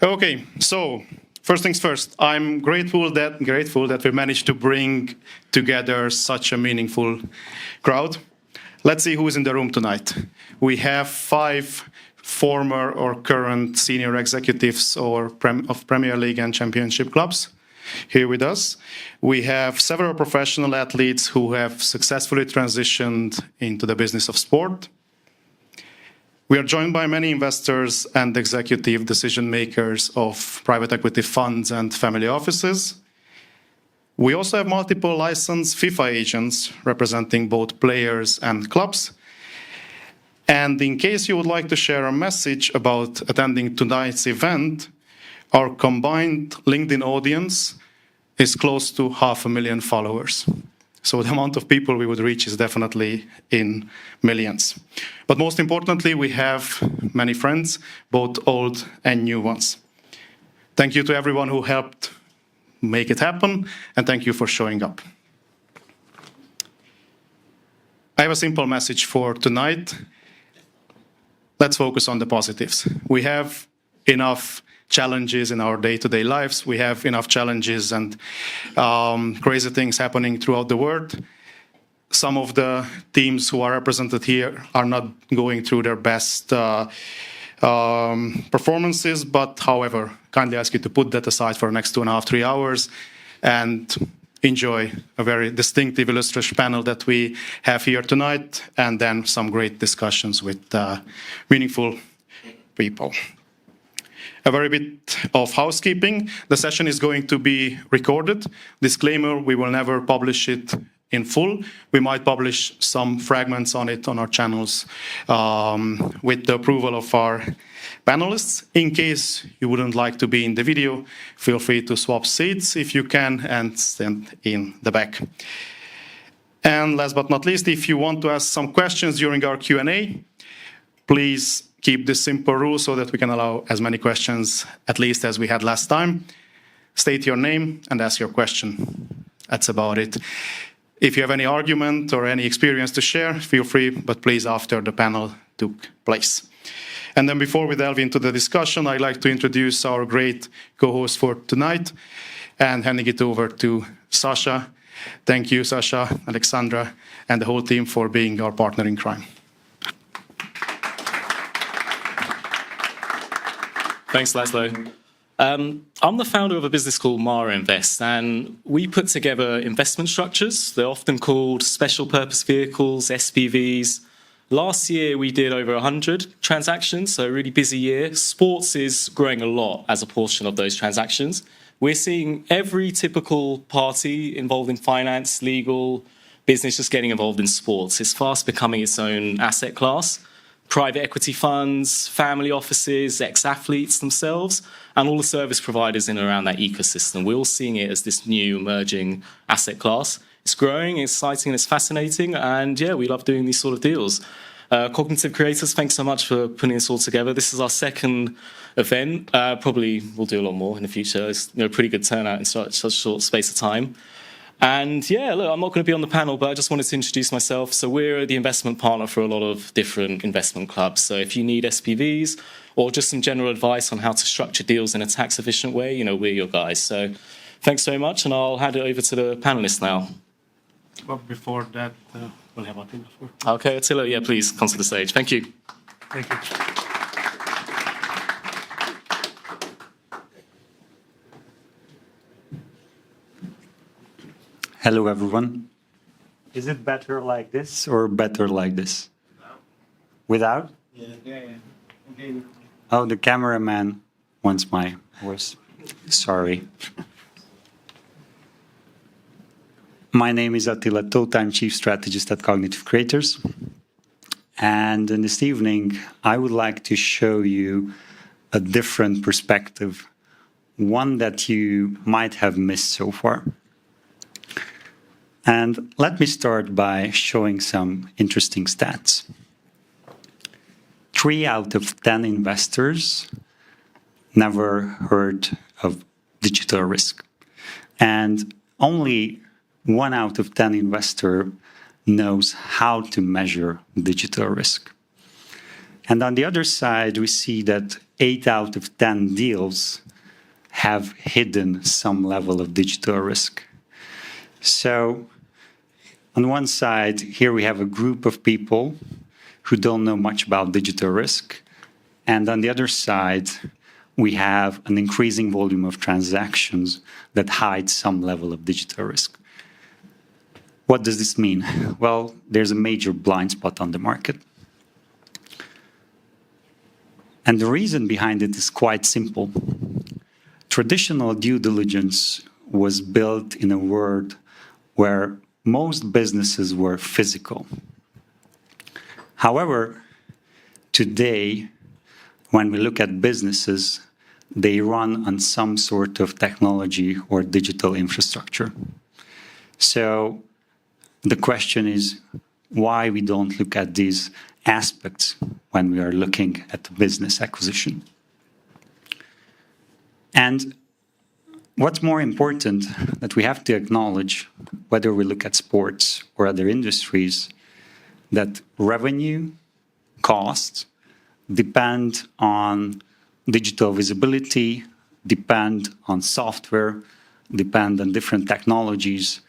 Okay, so first things first, I'm grateful that we managed to bring together such a meaningful crowd. Let's see who is in the room tonight. We have 5 former or current senior executives of Premier League and Championship clubs here with us. We have several professional athletes who have successfully transitioned into the business of sport. We are joined by many investors and executive decision makers of private equity funds and family offices. We also have multiple licensed FIFA agents representing both players and clubs. And in case you would like to share a message about attending tonight's event, our combined LinkedIn audience is close to 500,000 followers. So the amount of people we would reach is definitely in millions. But most importantly, we have many friends, both old and new ones. Thank you to everyone who helped make it happen, and thank you for showing up. I have a simple message for tonight. Let's focus on the positives. We have enough challenges in our day-to-day lives. We have enough challenges and crazy things happening throughout the world. Some of the teams who are represented here are not going through their best performances, but however, kindly ask you to put that aside for the next 2.5, 3 hours and enjoy a very distinctive illustrative panel that we have here tonight, and then some great discussions with meaningful people. A very bit of housekeeping. The session is going to be recorded. Disclaimer, we will never publish it in full. We might publish some fragments on it on our channels with the approval of our panelists. In case you wouldn't like to be in the video, feel free to swap seats if you can and stand in the back. And last but not least, if you want to ask some questions during our Q&A, please keep this simple rule so that we can allow as many questions, at least as we had last time. State your name and ask your question. That's about it. If you have any argument or any experience to share, feel free, but please after the panel took place. And then before we delve into the discussion, I'd like to introduce our great co-host for tonight and handing it over to Sasha. Thank you, Sasha, Alexandra, and the whole team for being our partner in crime. Thanks, Laszlo. I'm the founder of a business called Mara Invest, and we put together investment structures. They're often called special purpose vehicles, SPVs. Last year, we did over 100 transactions, so a really busy year. Sports is growing a lot as a portion of those transactions. We're seeing every typical party involved in finance, legal, business just getting involved in sports. It's fast becoming its own asset class. Private equity funds, family offices, ex-athletes themselves, and all the service providers in and around that ecosystem. We're all seeing it as this new emerging asset class. It's growing, it's exciting, and it's fascinating, and yeah, we love doing these sort of deals. Cognitive Creators, thanks so much for putting this all together. This is our second event. Probably we'll do a lot more in the future. It's a pretty good turnout in such a short space of time. And yeah, look, I'm not going to be on the panel, but I just wanted to introduce myself. So we're the investment partner for a lot of different investment clubs. So if you need SPVs or just some general advice on how to structure deals in a tax efficient way, we're your guys. So thanks very much, and I'll hand it over to the panelists now. But before that, we'll have Attila. Okay, Attila, yeah, please come to the stage. Thank you. Thank you. Hello, everyone. Is it better like this or better like this? Without? Yeah. Okay. Oh, the cameraman wants my voice. Sorry. My name is Attila Tóth. I'm Chief Strategist at Cognitive Creators. And in this evening, I would like to show you a different perspective, one that you might have missed so far. And let me start by showing some interesting stats. 3 out of 10 investors never heard of digital risk. And only 1 out of 10 investors knows how to measure digital risk. And on the other side, we see that 8 out of 10 deals have hidden some level of digital risk. So on one side, here we have a group of people who don't know much about digital risk. And on the other side, we have an increasing volume of transactions that hide some level of digital risk. What does this mean? Well, there's a major blind spot on the market. And the reason behind it is quite simple. Traditional due diligence was built in a world where most businesses were physical. However, today, when we look at businesses, they run on some sort of technology or digital infrastructure. So the question is why we don't look at these aspects when we are looking at the business acquisition. And what's more important, that we have to acknowledge, whether we look at sports or other industries, that revenue, costs depend on digital visibility, depend on software, depend on different technologies,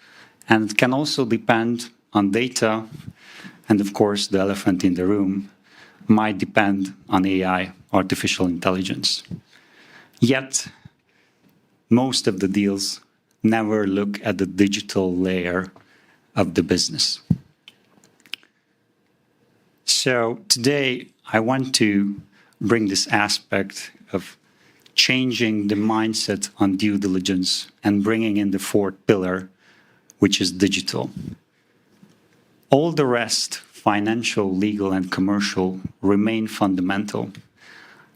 and it can also depend on data. And of course, the elephant in the room might depend on AI, artificial intelligence. Yet, most of the deals never look at the digital layer of the business. So today, I want to bring this aspect of changing the mindset on due diligence and bringing in the fourth pillar, which is digital. All the rest, financial, legal, and commercial, remain fundamental.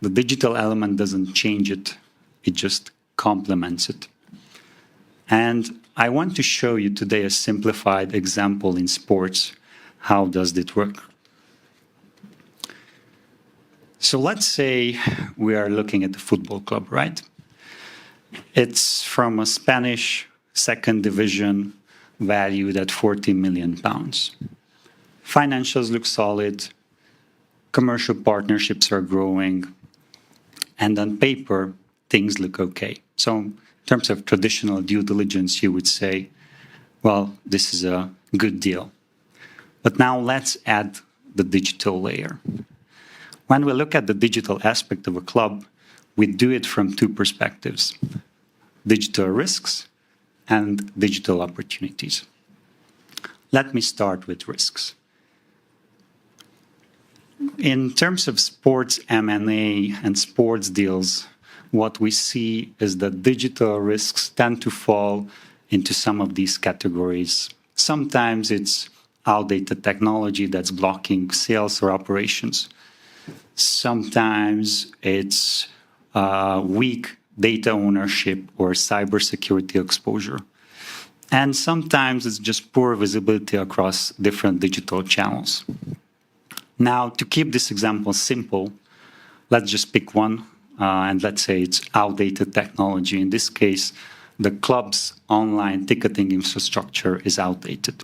The digital element doesn't change it, it just complements it. And I want to show you today a simplified example in sports. How does it work? So let's say we are looking at the football club, right? It's from a Spanish second division valued at 40 million pounds. Financials look solid, commercial partnerships are growing, and on paper, things look okay. So in terms of traditional due diligence, you would say, well, this is a good deal. But now let's add the digital layer. When we look at the digital aspect of a club, we do it from two perspectives: digital risks and digital opportunities. Let me start with risks. In terms of sports M&A and sports deals, what we see is that digital risks tend to fall into some of these categories. Sometimes it's outdated technology that's blocking sales or operations. Sometimes it's weak data ownership or cybersecurity exposure. And sometimes it's just poor visibility across different digital channels. Now, to keep this example simple, let's just pick one, and let's say it's outdated technology. In this case, the club's online ticketing infrastructure is outdated.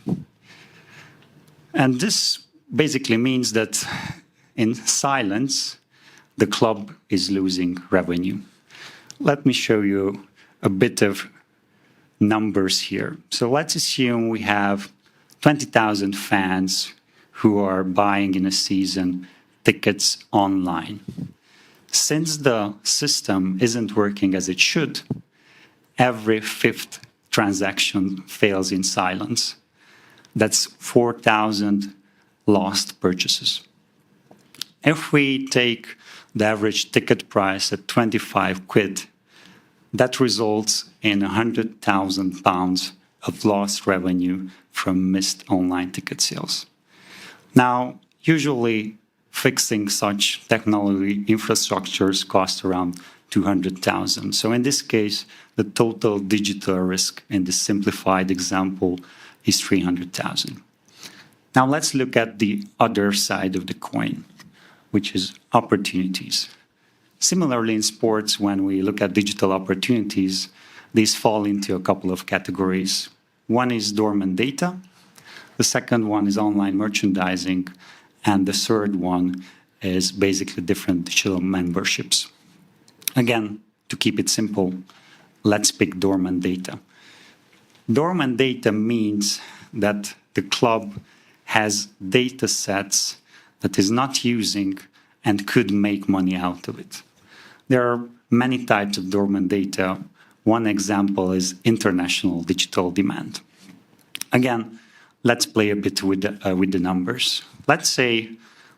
And this basically means that in silence, the club is losing revenue. Let me show you a bit of numbers here. So let's assume we have 20,000 fans who are buying in a season tickets online. Since the system isn't working as it should, every fifth transaction fails in silence. That's 4,000 lost purchases. If we take the average ticket price at 25 quid, that results in 100,000 pounds of lost revenue from missed online ticket sales. Now, usually fixing such technology infrastructures costs around 200,000. So in this case, the total digital risk in this simplified example is 300,000. Now let's look at the other side of the coin, which is opportunities. Similarly, in sports, when we look at digital opportunities, these fall into a couple of categories. One is dormant data, the second one is online merchandising, and the third one is basically different digital memberships. Again, to keep it simple, let's pick dormant data. Dormant data means that the club has data sets that is not using and could make money out of it. There are many types of dormant data. One example is international digital demand. Again, let's play a bit with the numbers. Let's say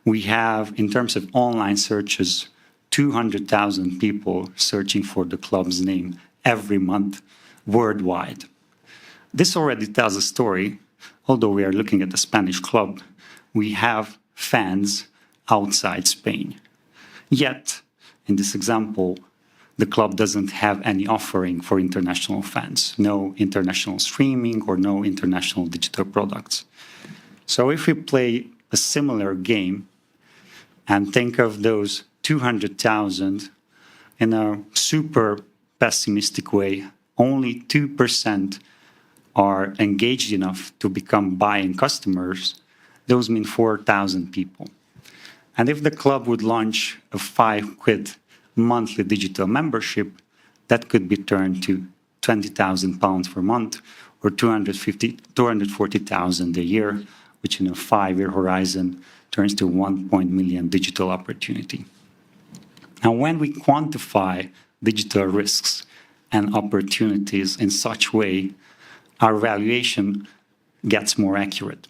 we have, in terms of online searches, 200,000 people searching for the club's name every month worldwide. This already tells a story. Although we are looking at the Spanish club, we have fans outside Spain. Yet, in this example, the club doesn't have any offering for international fans, no international streaming or no international digital products. So if we play a similar game and think of those 200,000 in a super pessimistic way, only 2% are engaged enough to become buying customers, those mean 4,000 people. And if the club would launch a £5 monthly digital membership, that could be turned to £20,000 per month or 240,000 a year, which in a 5-year horizon turns to 1 million digital opportunity. Now, when we quantify digital risks and opportunities in such way, our valuation gets more accurate.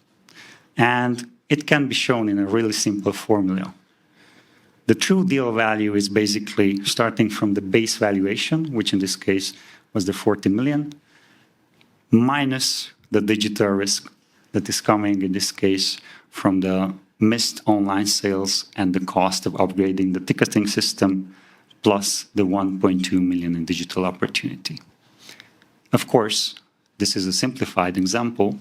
And it can be shown in a really simple formula. The true deal value is basically starting from the base valuation, which in this case was the 40 million, minus the digital risk that is coming, in this case, from the missed online sales and the cost of upgrading the ticketing system, plus the 1.2 million in digital opportunity. Of course, this is a simplified example,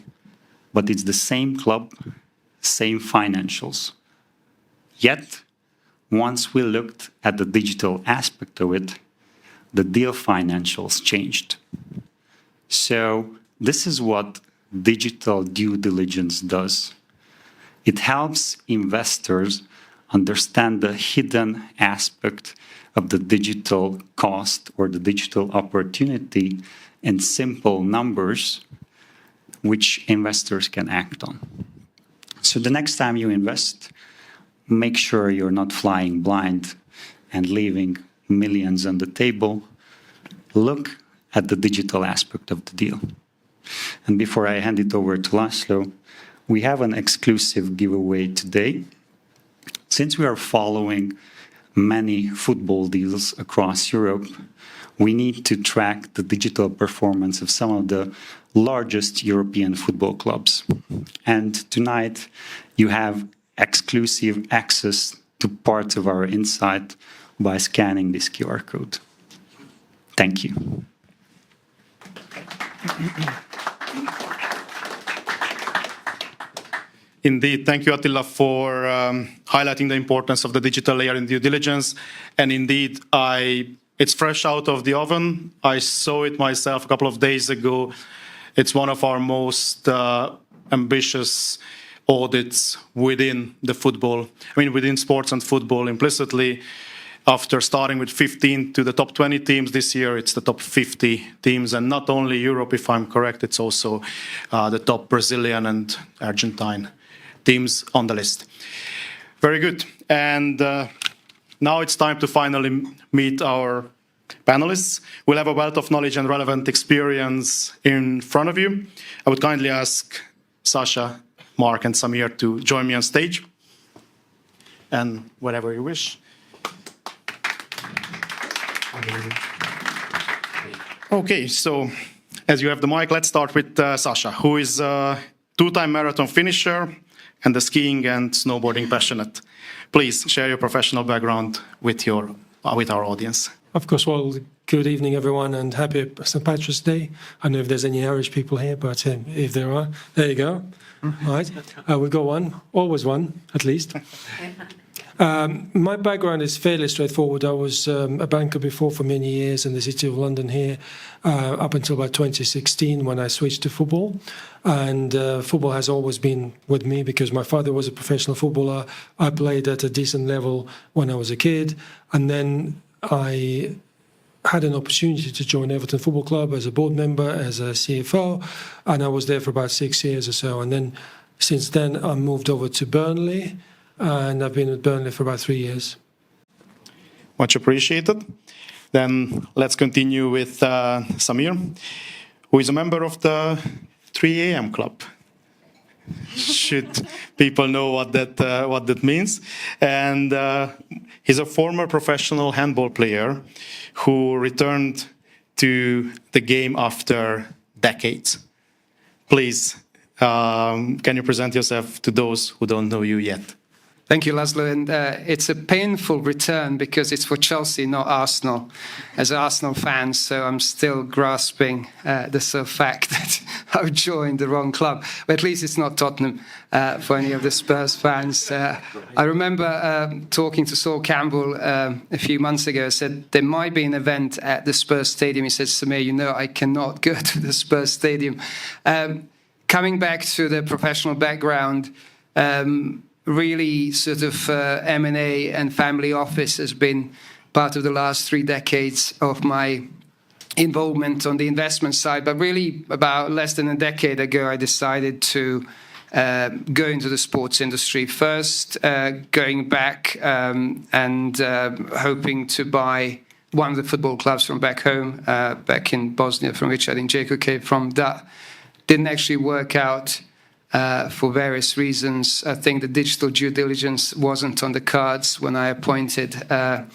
but it's the same club, same financials. Yet, once we looked at the digital aspect of it, the deal financials changed. So this is what digital due diligence does. It helps investors understand the hidden aspect of the digital cost or the digital opportunity in simple numbers, which investors can act on. So the next time you invest, make sure you're not flying blind and leaving millions on the table. Look at the digital aspect of the deal. And before I hand it over to Laszlo, we have an exclusive giveaway today. Since we are following many football deals across Europe, we need to track the digital performance of some of the largest European football clubs. And tonight, you have exclusive access to parts of our insight by scanning this QR code. Thank you. Indeed, thank you, Attila, for highlighting the importance of the digital layer in due diligence. And indeed, it's fresh out of the oven. I saw it myself a couple of days ago. It's one of our most ambitious audits within the football, within sports and football implicitly. After starting with 15 to the top 20 teams this year, it's the top 50 teams. And not only Europe, if I'm correct, it's also the top Brazilian and Argentine teams on the list. Very good. And now it's time to finally meet our panelists. We'll have a wealth of knowledge and relevant experience in front of you. I would kindly ask Sasha, Mark, and Samir to join me on stage. And whatever you wish. Okay, so as you have the mic, let's start with Sasha, who is a two-time marathon finisher and a skiing and snowboarding passionate. Please share your professional background with our audience. Of course, well, good evening, everyone, and happy St. Patrick's Day. I don't know if there's any Irish people here, but if there are, there you go. All right, we've got one, always one, at least. My background is fairly straightforward. I was a banker before for many years in the City of London here, up until about 2016 when I switched to football. And football has always been with me because my father was a professional footballer. I played at a decent level when I was a kid. And then I had an opportunity to join Everton Football Club as a board member, as a CFO, and I was there for about 6 years or so. And then since then, I moved over to Burnley, and I've been with Burnley for about 3 years. Much appreciated. Then let's continue with Samir, who is a member of the 3 a.m. club. Should people know what that means? And he's a former professional handball player who returned to the game after decades. Please, can you present yourself to those who don't know you yet? Thank you, Laszlo. And it's a painful return because it's for Chelsea, not Arsenal, as Arsenal fans. So I'm still grasping the sort of fact that I've joined the wrong club. But at least it's not Tottenham for any of the Spurs fans. I remember talking to Saul Campbell a few months ago. I said, there might be an event at the Spurs Stadium. He said, Samir, you know, I cannot go to the Spurs Stadium. Coming back to the professional background, really sort of M&A and family office has been part of the last 3 decades of my involvement on the investment side. But really about less than a decade ago, I decided to go into the sports industry. First, going back and hoping to buy one of the football clubs from back home, back in Bosnia, from which I think Jacob came from. That didn't actually work out for various reasons. I think the digital due diligence wasn't on the cards when I appointed the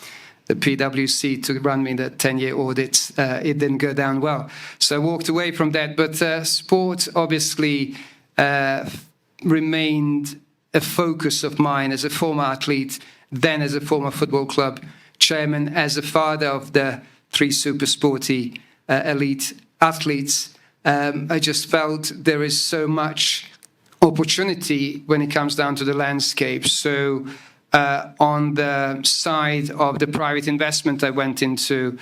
PwC to run me the 10-year audits. It didn't go down well. So I walked away from that. But sport obviously remained a focus of mine as a former athlete, then as a former football club chairman, as a father of the 3 super sporty elite athletes. I just felt there is so much opportunity when it comes down to the landscape. So on the side of the private investment, I went into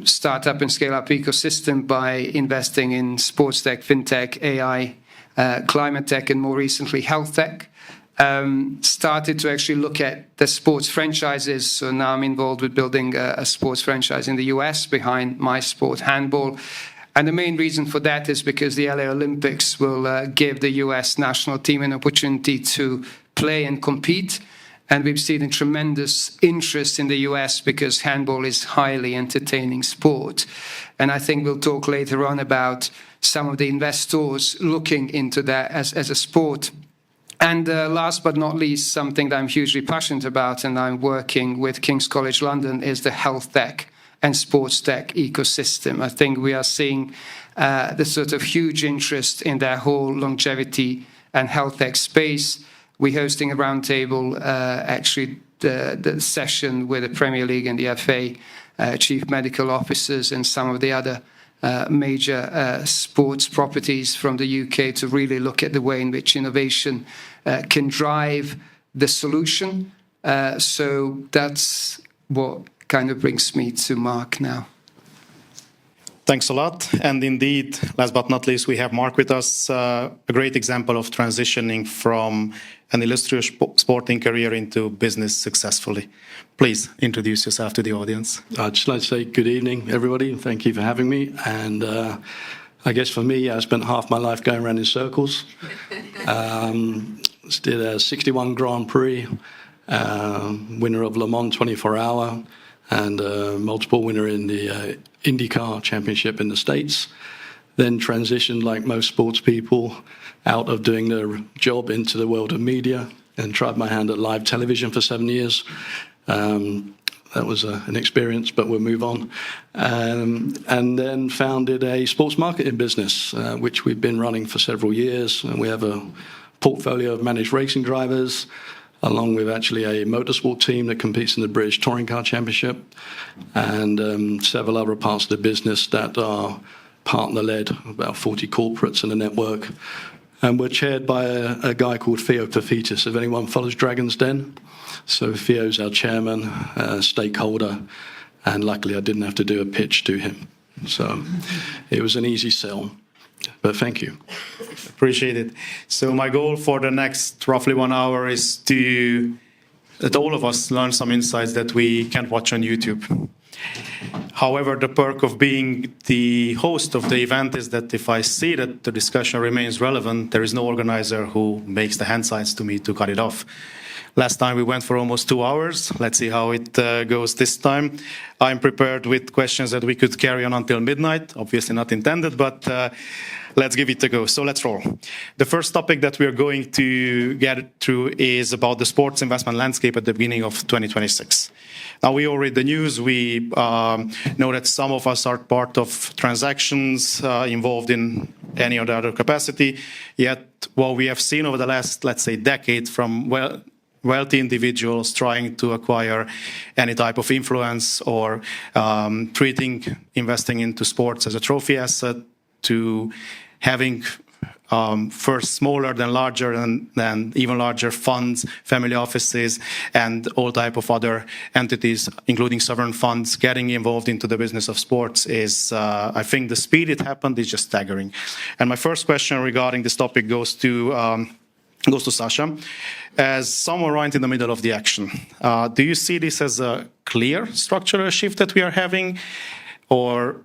startup and scale-up ecosystem by investing in sports tech, fintech, AI, climate tech, and more recently health tech. Started to actually look at the sports franchises. So now I'm involved with building a sports franchise in the US behind my sport, handball. And the main reason for that is because the LA Olympics will give the US national team an opportunity to play and compete. And we've seen a tremendous interest in the US because handball is highly entertaining sport. And I think we'll talk later on about some of the investors looking into that as a sport. And last but not least, something that I'm hugely passionate about and I'm working with King's College London is the health tech and sports tech ecosystem. I think we are seeing the sort of huge interest in their whole longevity and health tech space. We're hosting a roundtable, actually the session with the Premier League and the FA chief medical officers and some of the other major sports properties from the UK to really look at the way in which innovation can drive the solution. So that's what kind of brings me to Mark now. Thanks a lot. And indeed, last but not least, we have Mark with us, a great example of transitioning from an illustrious sporting career into business successfully. Please introduce yourself to the audience. I'd just like to say good evening, everybody. Thank you for having me. And I guess for me, I spent half my life going around in circles. Did a 61 Grand Prix, winner of Le Mans 24-hour, and multiple winner in the IndyCar Championship in the States. Then transitioned, like most sports people, out of doing their job into the world of media and tried my hand at live television for 7 years. That was an experience, but we'll move on. And then founded a sports marketing business, which we've been running for several years. And we have a portfolio of managed racing drivers, along with actually a motorsport team that competes in the British Touring Car Championship, and several other parts of the business that are partner-led, about 40 corporates in the network. And we're chaired by a guy called Theo Pafitis, if anyone follows Dragon's Den. So Theo's our chairman, stakeholder, and luckily I didn't have to do a pitch to him. So it was an easy sell. But thank you. Appreciate it. So my goal for the next roughly 1 hour is to that all of us learn some insights that we can't watch on YouTube. However, the perk of being the host of the event is that if I see that the discussion remains relevant, there is no organizer who makes the hand signs to me to cut it off. Last time we went for almost 2 hours. Let's see how it goes this time. I'm prepared with questions that we could carry on until midnight. Obviously not intended, but let's give it a go. So let's roll. The first topic that we're going to get through is about the sports investment landscape at the beginning of 2026. Now, we all read the news. We know that some of us are part of transactions involved in any or the other capacity. Yet, what we have seen over the last, let's say, decade from wealthy individuals trying to acquire any type of influence or treating investing into sports as a trophy asset to having first smaller then larger and then even larger funds, family offices, and all type of other entities, including sovereign funds, getting involved into the business of sports is, I think the speed it happened is just staggering. And my first question regarding this topic goes to Sasha. As someone right in the middle of the action, do you see this as a clear structural shift that we are having? Or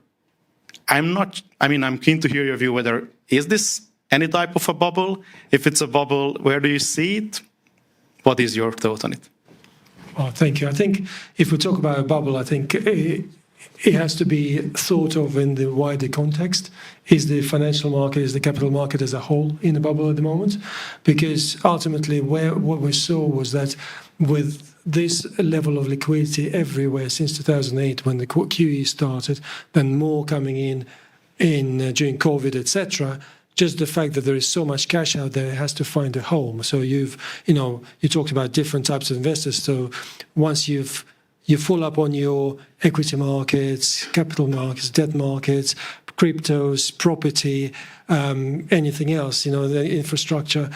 I'm keen to hear your view whether is this any type of a bubble? If it's a bubble, where do you see it? What is your thought on it? Well, thank you. I think if we talk about a bubble, I think it has to be thought of in the wider context. Is the financial market, is the capital market as a whole in a bubble at the moment? Because ultimately what we saw was that with this level of liquidity everywhere since 2008 when the QE started, then more coming in during COVID, etc., just the fact that there is so much cash out there has to find a home. So you talked about different types of investors. So once you full up on your equity markets, capital markets, debt markets, cryptos, property, anything else, the infrastructure,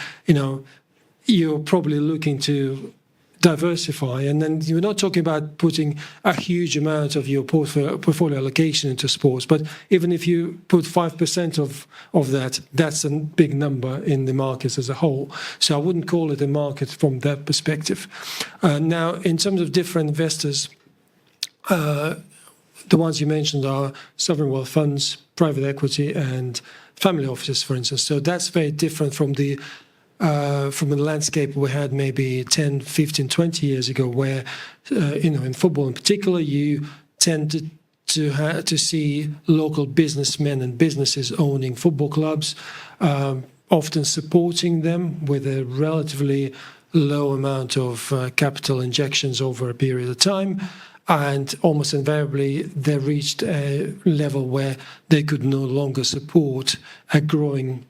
you're probably looking to diversify, and then you're not talking about putting a huge amount of your portfolio allocation into sports, but even if you put 5% of that, that's a big number in the markets as a whole. So I wouldn't call it a market from that perspective. Now, in terms of different investors, the ones you mentioned are sovereign wealth funds, private equity, and family offices, for instance. So that's very different from the landscape we had maybe 10, 15, 20 years ago, where, in football in particular, you tend to see local businessmen and businesses owning football clubs, often supporting them with a relatively low amount of capital injections over a period of time. And almost invariably, they reached a level where they could no longer support a growing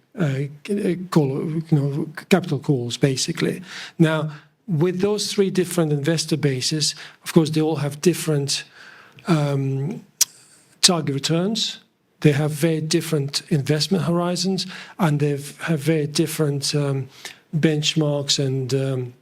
capital calls, basically. Now, with those three different investor bases, of course, they all have different target returns. They have very different investment horizons, and they have very different benchmarks and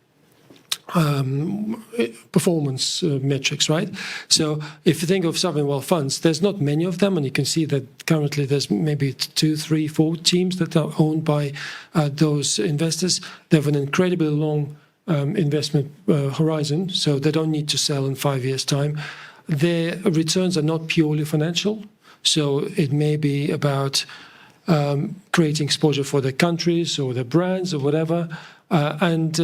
performance metrics, right? So if you think of sovereign wealth funds, there's not many of them, and you can see that currently there's maybe 2, 3, 4 teams that are owned by those investors. They have an incredibly long investment horizon, so they don't need to sell in 5 years' time. Their returns are not purely financial, so it may be about creating exposure for their countries or their brands or whatever, and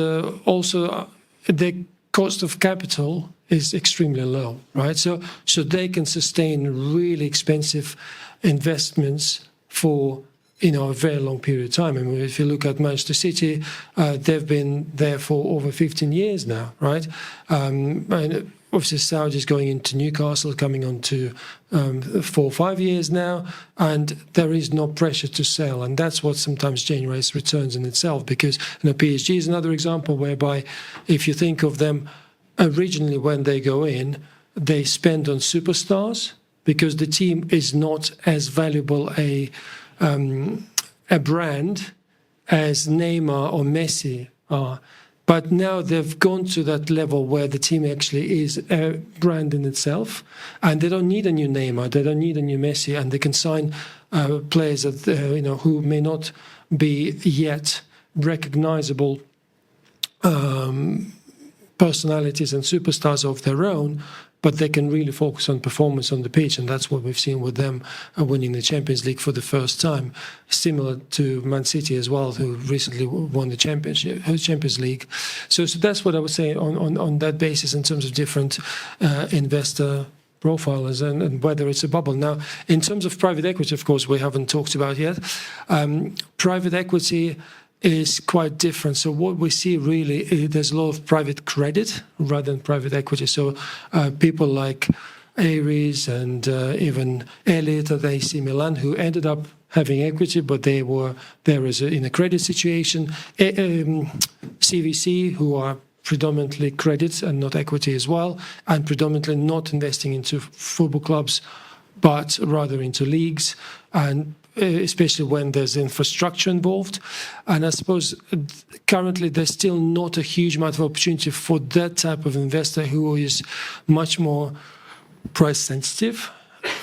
also the cost of capital is extremely low, right? So they can sustain really expensive investments for a very long period of time. I mean, if you look at Manchester City, they've been there for over 15 years now, right? And obviously, Saudi is going into Newcastle, coming on to 4 or 5 years now, and there is no pressure to sell, and that's what sometimes generates returns in itself. Because PSG is another example whereby, if you think of them originally when they go in, they spend on superstars because the team is not as valuable a brand as Neymar or Messi are. But now they've gone to that level where the team actually is a brand in itself, and they don't need a new Neymar, they don't need a new Messi, and they can sign players that who may not be yet recognizable personalities and superstars of their own, but they can really focus on performance on the pitch, and that's what we've seen with them winning the Champions League for the first time, similar to Man City as well, who recently won the Champions League. So that's what I would say on that basis in terms of different investor profiles and whether it's a bubble. Now, in terms of private equity, of course, we haven't talked about yet. Private equity is quite different. So what we see really, there's a lot of private credit rather than private equity. So people like Ares and even Elliott at AC Milan, who ended up having equity, but they were there in a credit situation. CVC, who are predominantly credit and not equity as well, and predominantly not investing into football clubs, but rather into leagues, and especially when there's infrastructure involved. And I suppose currently there's still not a huge amount of opportunity for that type of investor who is much more price sensitive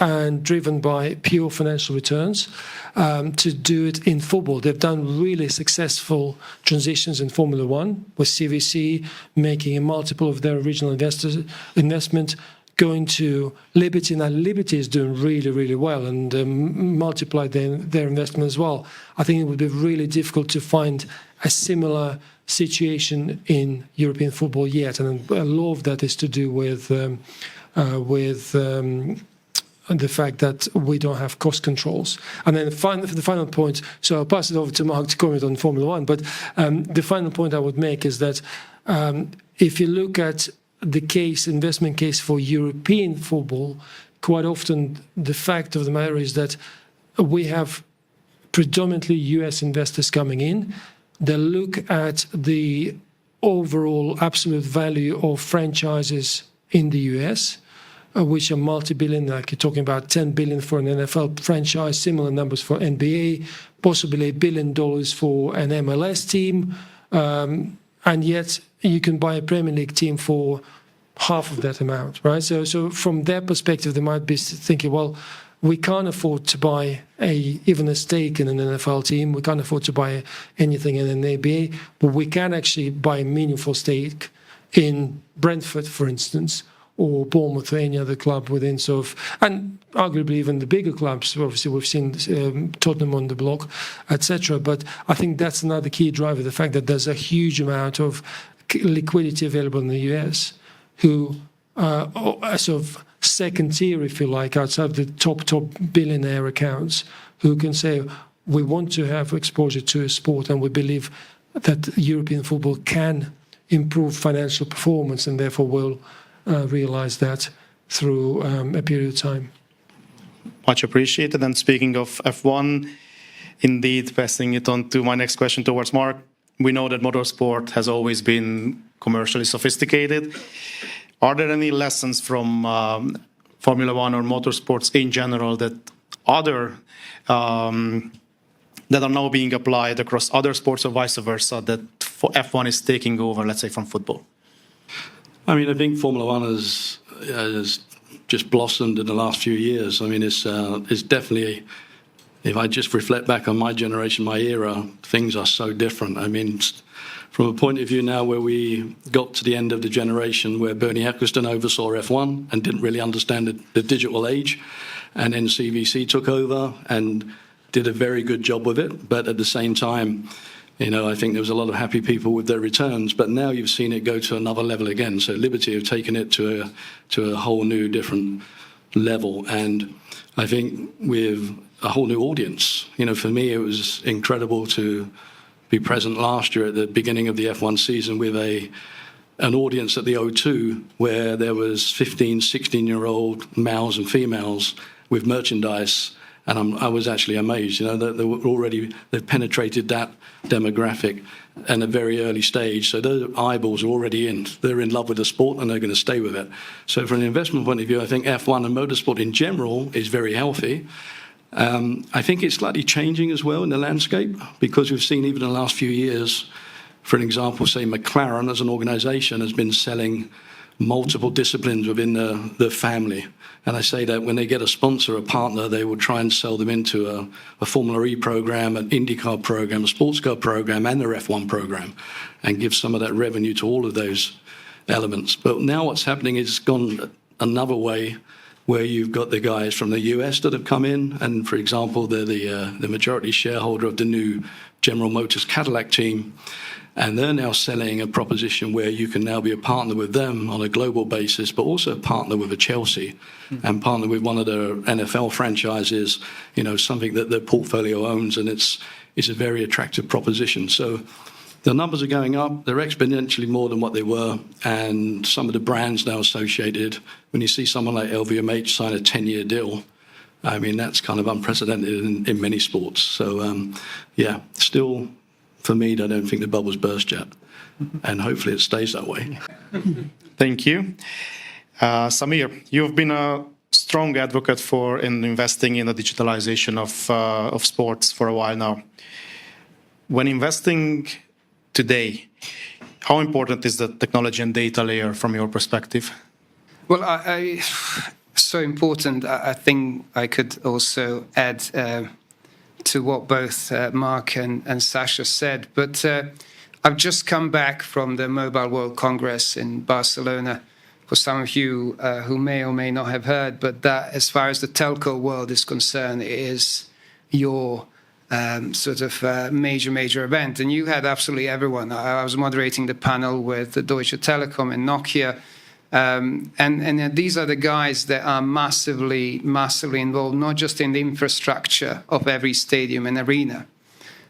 and driven by pure financial returns to do it in football. They've done really successful transitions in Formula One, with CVC making a multiple of their original investment, going to Liberty. Now, Liberty is doing really, really well and multiplied their investment as well. I think it would be really difficult to find a similar situation in European football yet, and a lot of that is to do with the fact that we don't have cost controls. And then the final point, so I'll pass it over to Mark to comment on Formula One, but the final point I would make is that if you look at the investment case for European football, quite often the fact of the matter is that we have predominantly US investors coming in. They look at the overall absolute value of franchises in the US, which are multi-billion, like you're talking about 10 billion for an NFL franchise, similar numbers for NBA, possibly $1 billion for an MLS team, and yet you can buy a Premier League team for half of that amount, right? So from their perspective, they might be thinking, well, we can't afford to buy even a stake in an NFL team. We can't afford to buy anything in an ABA, but we can actually buy a meaningful stake in Brentford, for instance, or Bournemouth, or any other club within and arguably even the bigger clubs. Obviously, we've seen Tottenham on the block, etc. But I think that's another key driver, the fact that there's a huge amount of liquidity available in the US, who are sort of second tier, if you like, outside the top billionaire accounts, who can say, we want to have exposure to a sport, and we believe that European football can improve financial performance, and therefore will realize that through a period of time. Much appreciated. And speaking of F1, indeed, passing it on to my next question towards Mark, we know that motorsport has always been commercially sophisticated. Are there any lessons from Formula One or motorsports in general that that are now being applied across other sports, or vice versa, that F1 is taking over, let's say, from football? I mean, I think Formula One has just blossomed in the last few years. I mean, it's definitely, if I just reflect back on my generation, my era, things are so different. I mean, from a point of view now where we got to the end of the generation where Bernie Ecclestone oversaw F1 and didn't really understand the digital age, and then CVC took over and did a very good job with it. But at the same time, I think there was a lot of happy people with their returns, but now you've seen it go to another level again. So Liberty have taken it to a whole new different level, and I think with a whole new audience. For me, it was incredible to be present last year at the beginning of the F1 season with an audience at the O2 where there was 15, 16-year-old males and females with merchandise. And I was actually amazed, that they've penetrated that demographic in a very early stage. So those eyeballs are already in. They're in love with the sport and they're going to stay with it. So from an investment point of view, I think F1 and motorsport in general is very healthy. I think it's slightly changing as well in the landscape, because we've seen even in the last few years, for an example, say McLaren as an organisation has been selling multiple disciplines within the family. And I say that when they get a sponsor, a partner, they will try and sell them into a Formula E program, an IndyCar program, a sports car program, and their F1 program, and give some of that revenue to all of those elements. But now what's happening is gone another way, where you've got the guys from the US that have come in, and for example, they're the majority shareholder of the new General Motors Cadillac team, and they're now selling a proposition where you can now be a partner with them on a global basis, but also a partner with a Chelsea, and partner with one of their NFL franchises, you know, something that their portfolio owns, and it's a very attractive proposition. So the numbers are going up. They're exponentially more than what they were. And some of the brands now associated, when you see someone like LVMH sign a 10-year deal, I mean, that's kind of unprecedented in many sports. So, yeah, still, for me, I don't think the bubble's burst yet. And hopefully it stays that way. Thank you. Samir, you've been a strong advocate for investing in the digitalization of sports for a while now. When investing today, how important is the technology and data layer from your perspective? Well, so important. I think I could also add to what both Mark and Sasha said. But I've just come back from the Mobile World Congress in Barcelona. For some of you who may or may not have heard, but that, as far as the telco world is concerned, is your sort of major event. And you had absolutely everyone. I was moderating the panel with the Deutsche Telekom and Nokia. And these are the guys that are massively involved, not just in the infrastructure of every stadium and arena,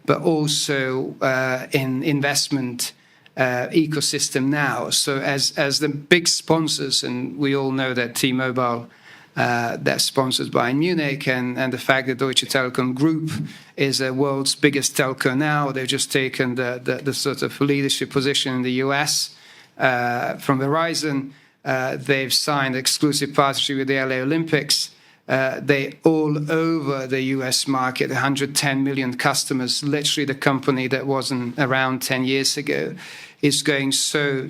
but also in investment ecosystem now. So as the big sponsors, and we all know that T-Mobile, that's sponsored by Munich, and the fact that Deutsche Telekom Group is the world's biggest telco now. They've just taken the sort of leadership position in the US from Verizon. They've signed exclusive partnership with the LA Olympics. They all over the US market, 110 million customers. Literally, the company that wasn't around 10 years ago is going so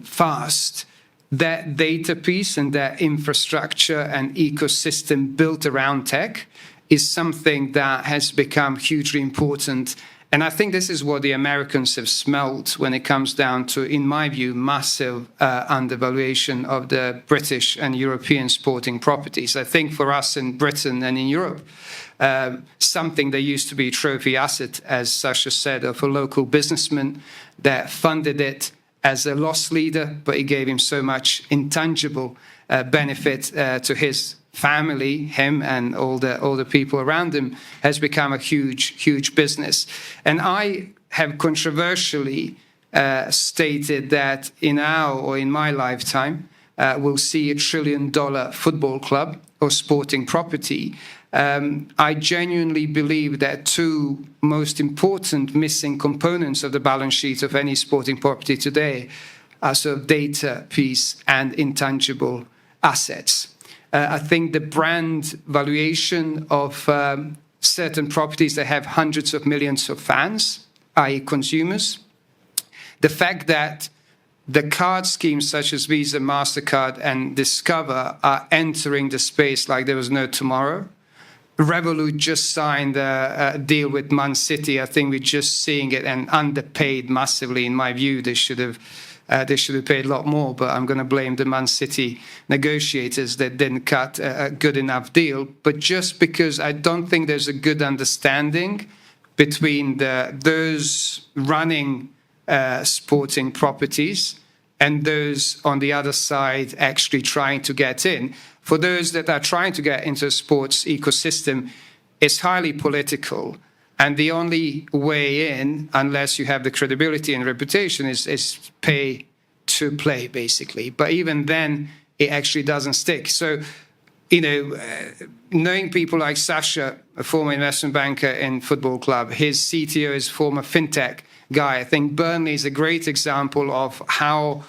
fast. That data piece and that infrastructure and ecosystem built around tech is something that has become hugely important. And I think this is what the Americans have smelt when it comes down to, in my view, massive undervaluation of the British and European sporting properties. I think for us in Britain and in Europe, something that used to be a trophy asset, as Sasha said, of a local businessman that funded it as a loss leader, but it gave him so much intangible benefit to his family, him and all the people around him, has become a huge business. And I have controversially stated that in my lifetime, we'll see $1 trillion football club or sporting property. I genuinely believe that two most important missing components of the balance sheet of any sporting property today are sort of data piece and intangible assets. I think the brand valuation of certain properties that have hundreds of millions of fans, i.e. consumers, the fact that the card schemes such as Visa, MasterCard and Discover are entering the space like there was no tomorrow. Revolut just signed a deal with Man City. I think we're just seeing it and underpaid massively. In my view, they should have paid a lot more, but I'm going to blame the Man City negotiators that didn't cut a good enough deal. But just because I don't think there's a good understanding between those running sporting properties and those on the other side actually trying to get in. For those that are trying to get into a sports ecosystem, it's highly political. And the only way in, unless you have the credibility and reputation, is pay to play, basically. But even then, it actually doesn't stick. So, knowing people like Sasha, a former investment banker in football club, his CTO is former fintech guy. I think Burnley is a great example of how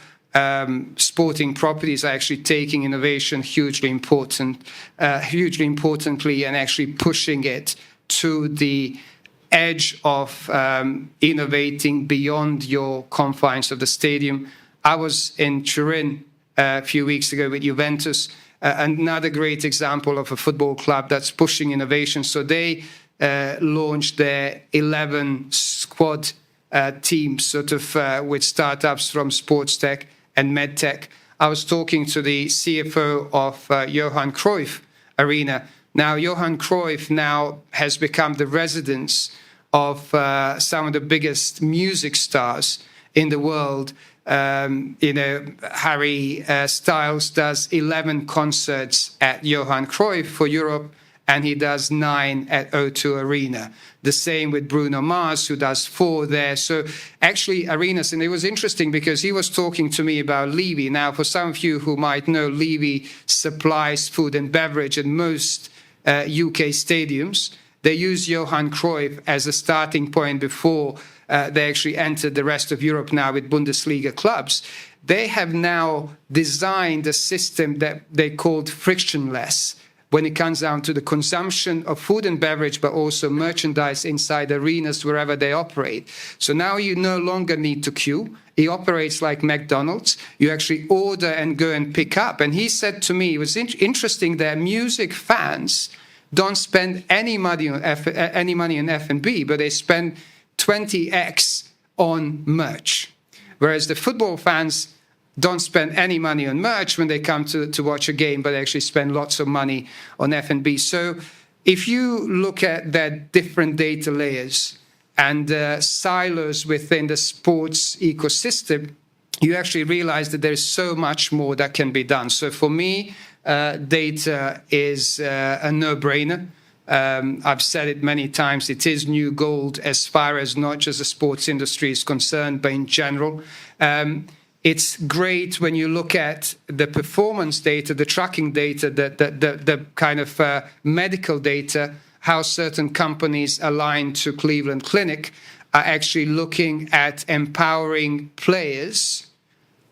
sporting properties are actually taking innovation hugely importantly, and actually pushing it to the edge of innovating beyond your confines of the stadium. I was in Turin a few weeks ago with Juventus, another great example of a football club that's pushing innovation. So they launched their 11 squad team, sort of with startups from sports tech and med tech. I was talking to the CFO of Johan Cruyff Arena. Now, Johan Cruyff now has become the residence of some of the biggest music stars in the world. Harry Styles does 11 concerts at Johan Cruyff for Europe, and he does 9 at O2 Arena. The same with Bruno Mars, who does 4 there. So actually arenas, and it was interesting because he was talking to me about Levy. Now, for some of you who might know, Levy supplies food and beverage in most UK stadiums. They use Johan Cruyff as a starting point before they actually entered the rest of Europe now with Bundesliga clubs. They have now designed a system that they called frictionless when it comes down to the consumption of food and beverage, but also merchandise inside arenas wherever they operate. So now you no longer need to queue. He operates like McDonald's. You actually order and go and pick up. And he said to me, it was interesting that music fans don't spend any money on F&B, but they spend 20x on merch. Whereas the football fans don't spend any money on merch when they come to watch a game, but they actually spend lots of money on F&B. So if you look at that different data layers and silos within the sports ecosystem, you actually realize that there's so much more that can be done. So for me, data is a no-brainer. I've said it many times, it is new gold as far as not just the sports industry is concerned, but in general. It's great when you look at the performance data, the tracking data, the kind of medical data, how certain companies aligned to Cleveland Clinic are actually looking at empowering players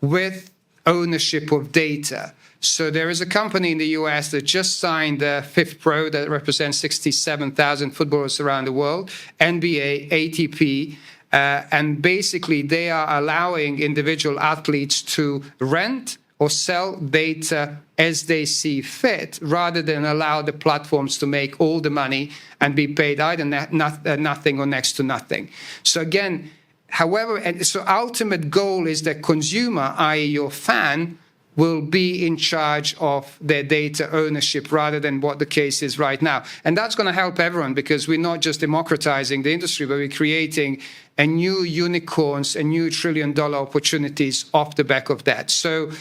with ownership of data. So there is a company in the US that just signed Fifth Pro that represents 67,000 footballers around the world, NBA, ATP, and basically they are allowing individual athletes to rent or sell data as they see fit, rather than allow the platforms to make all the money and be paid either nothing or next to nothing. So again, however, and so ultimate goal is that consumer, i.e. your fan, will be in charge of their data ownership rather than what the case is right now. And that's going to help everyone, because we're not just democratizing the industry, but we're creating a new unicorns and new trillion-dollar opportunities off the back of that. So,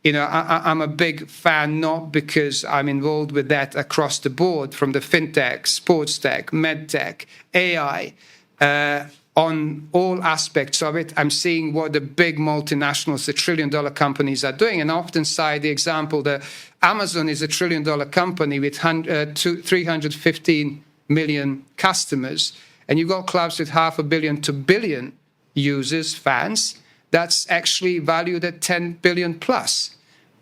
I'm a big fan, not because I'm involved with that across the board, from the fintech, sports tech, med tech, AI, on all aspects of it. I'm seeing what the big multinationals, the trillion-dollar companies are doing. And I often cite the example that Amazon is a trillion-dollar company with 315 million customers. And you've got clubs with 500 million to billion users, fans. That's actually valued at 10 billion plus.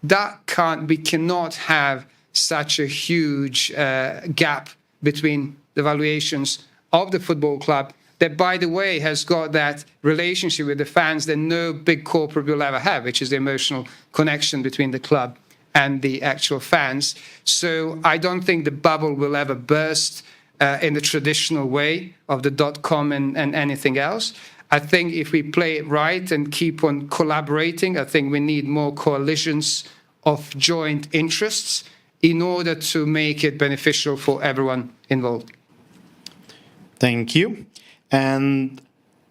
We cannot have such a huge gap between the valuations of the football club that, by the way, has got that relationship with the fans that no big corporate will ever have, which is the emotional connection between the club and the actual fans. So I don't think the bubble will ever burst in the traditional way of the .com and anything else. I think if we play it right and keep on collaborating, I think we need more coalitions of joint interests in order to make it beneficial for everyone involved. Thank you. And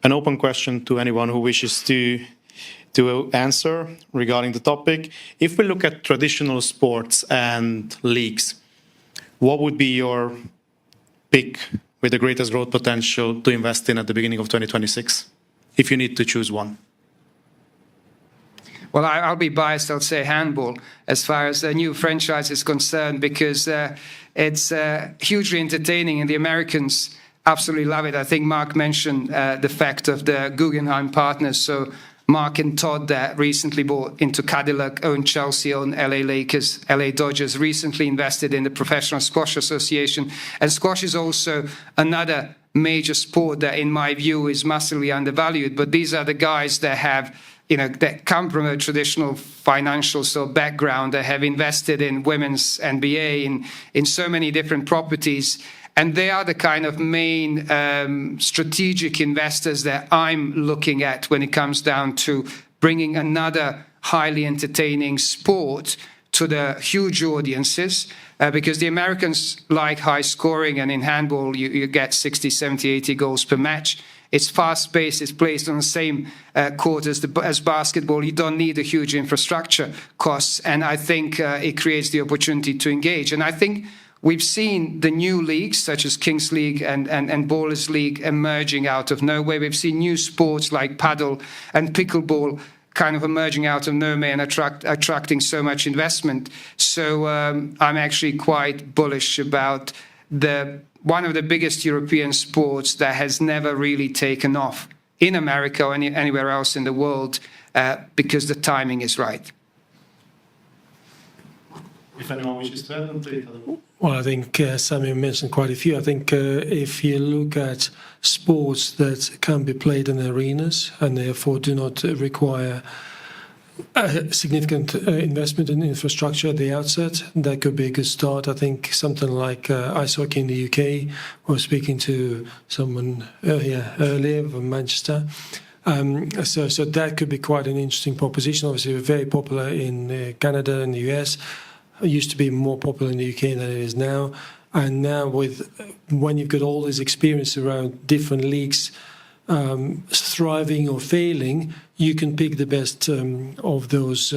an open question to anyone who wishes to answer regarding the topic. If we look at traditional sports and leagues, what would be your pick with the greatest growth potential to invest in at the beginning of 2026, if you need to choose one? Well, I'll be biased. I'll say handball as far as the new franchise is concerned, because it's hugely entertaining and the Americans absolutely love it. I think Mark mentioned the fact of the Guggenheim partners. So Mark and Todd that recently bought into Cadillac, own Chelsea, own LA Lakers, LA Dodgers, recently invested in the Professional Squash Association. And squash is also another major sport that, in my view, is massively undervalued. But these are the guys that have that come from a traditional financial sort of background, that have invested in women's NBA, in so many different properties. And they are the kind of main strategic investors that I'm looking at when it comes down to bringing another highly entertaining sport to the huge audiences. Because the Americans like high scoring, and in handball you get 60, 70, 80 goals per match. It's fast-paced, it's placed on the same court as basketball. You don't need a huge infrastructure costs, and I think it creates the opportunity to engage. And I think we've seen the new leagues, such as Kings League and Ballers League, emerging out of nowhere. We've seen new sports like paddle and pickleball kind of emerging out of nowhere and attracting so much investment. So I'm actually quite bullish about one of the biggest European sports that has never really taken off in America or anywhere else in the world because the timing is right. If anyone wishes to add, please. Well, I think Sammy mentioned quite a few. I think if you look at sports that can be played in arenas and therefore do not require a significant investment in infrastructure at the outset, that could be a good start. I think something like ice hockey in the UK. I was speaking to someone earlier from Manchester. So that could be quite an interesting proposition. Obviously, we're very popular in Canada and the US. It used to be more popular in the UK than it is now. And now when you've got all this experience around different leagues thriving or failing, you can pick the best of those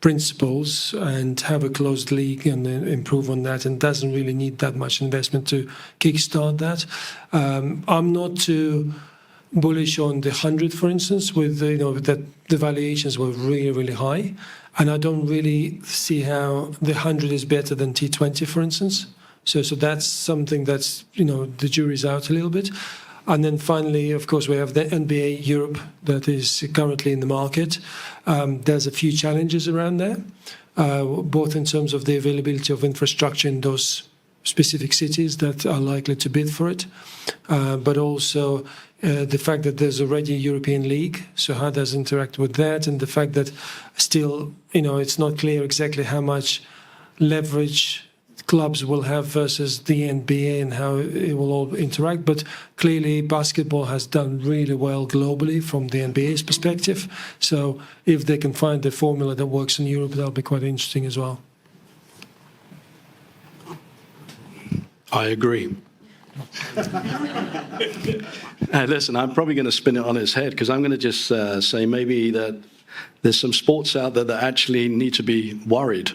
principles and have a closed league and then improve on that, and doesn't really need that much investment to kickstart that. I'm not too bullish on the 100, for instance, with that the valuations were really, really high. And I don't really see how the 100 is better than T20, for instance. So that's something that's, the jury's out a little bit. And then finally, of course, we have the NBA Europe that is currently in the market. There's a few challenges around there, both in terms of the availability of infrastructure in those specific cities that are likely to bid for it, but also the fact that there's already a European League, so how does it interact with that, and the fact that still, it's not clear exactly how much leverage clubs will have versus the NBA and how it will all interact. But clearly, basketball has done really well globally from the NBA's perspective. So if they can find the formula that works in Europe, that'll be quite interesting as well. I agree. Listen, I'm probably going to spin it on its head because I'm going to just say maybe that there's some sports out there that actually need to be worried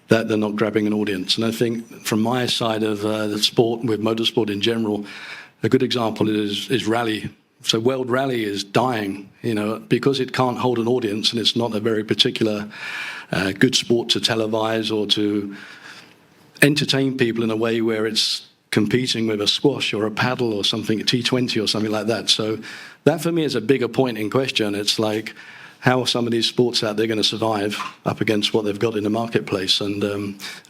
that they're not grabbing an audience. And I think from my side of the sport, with motorsport in general, a good example is rally. So World Rally is dying, because it can't hold an audience, and it's not a very particular good sport to televise or to entertain people in a way where it's competing with a squash or a paddle or something, a T20 or something like that. So that for me is a bigger point in question. It's like, how are some of these sports out there going to survive up against what they've got in the marketplace? And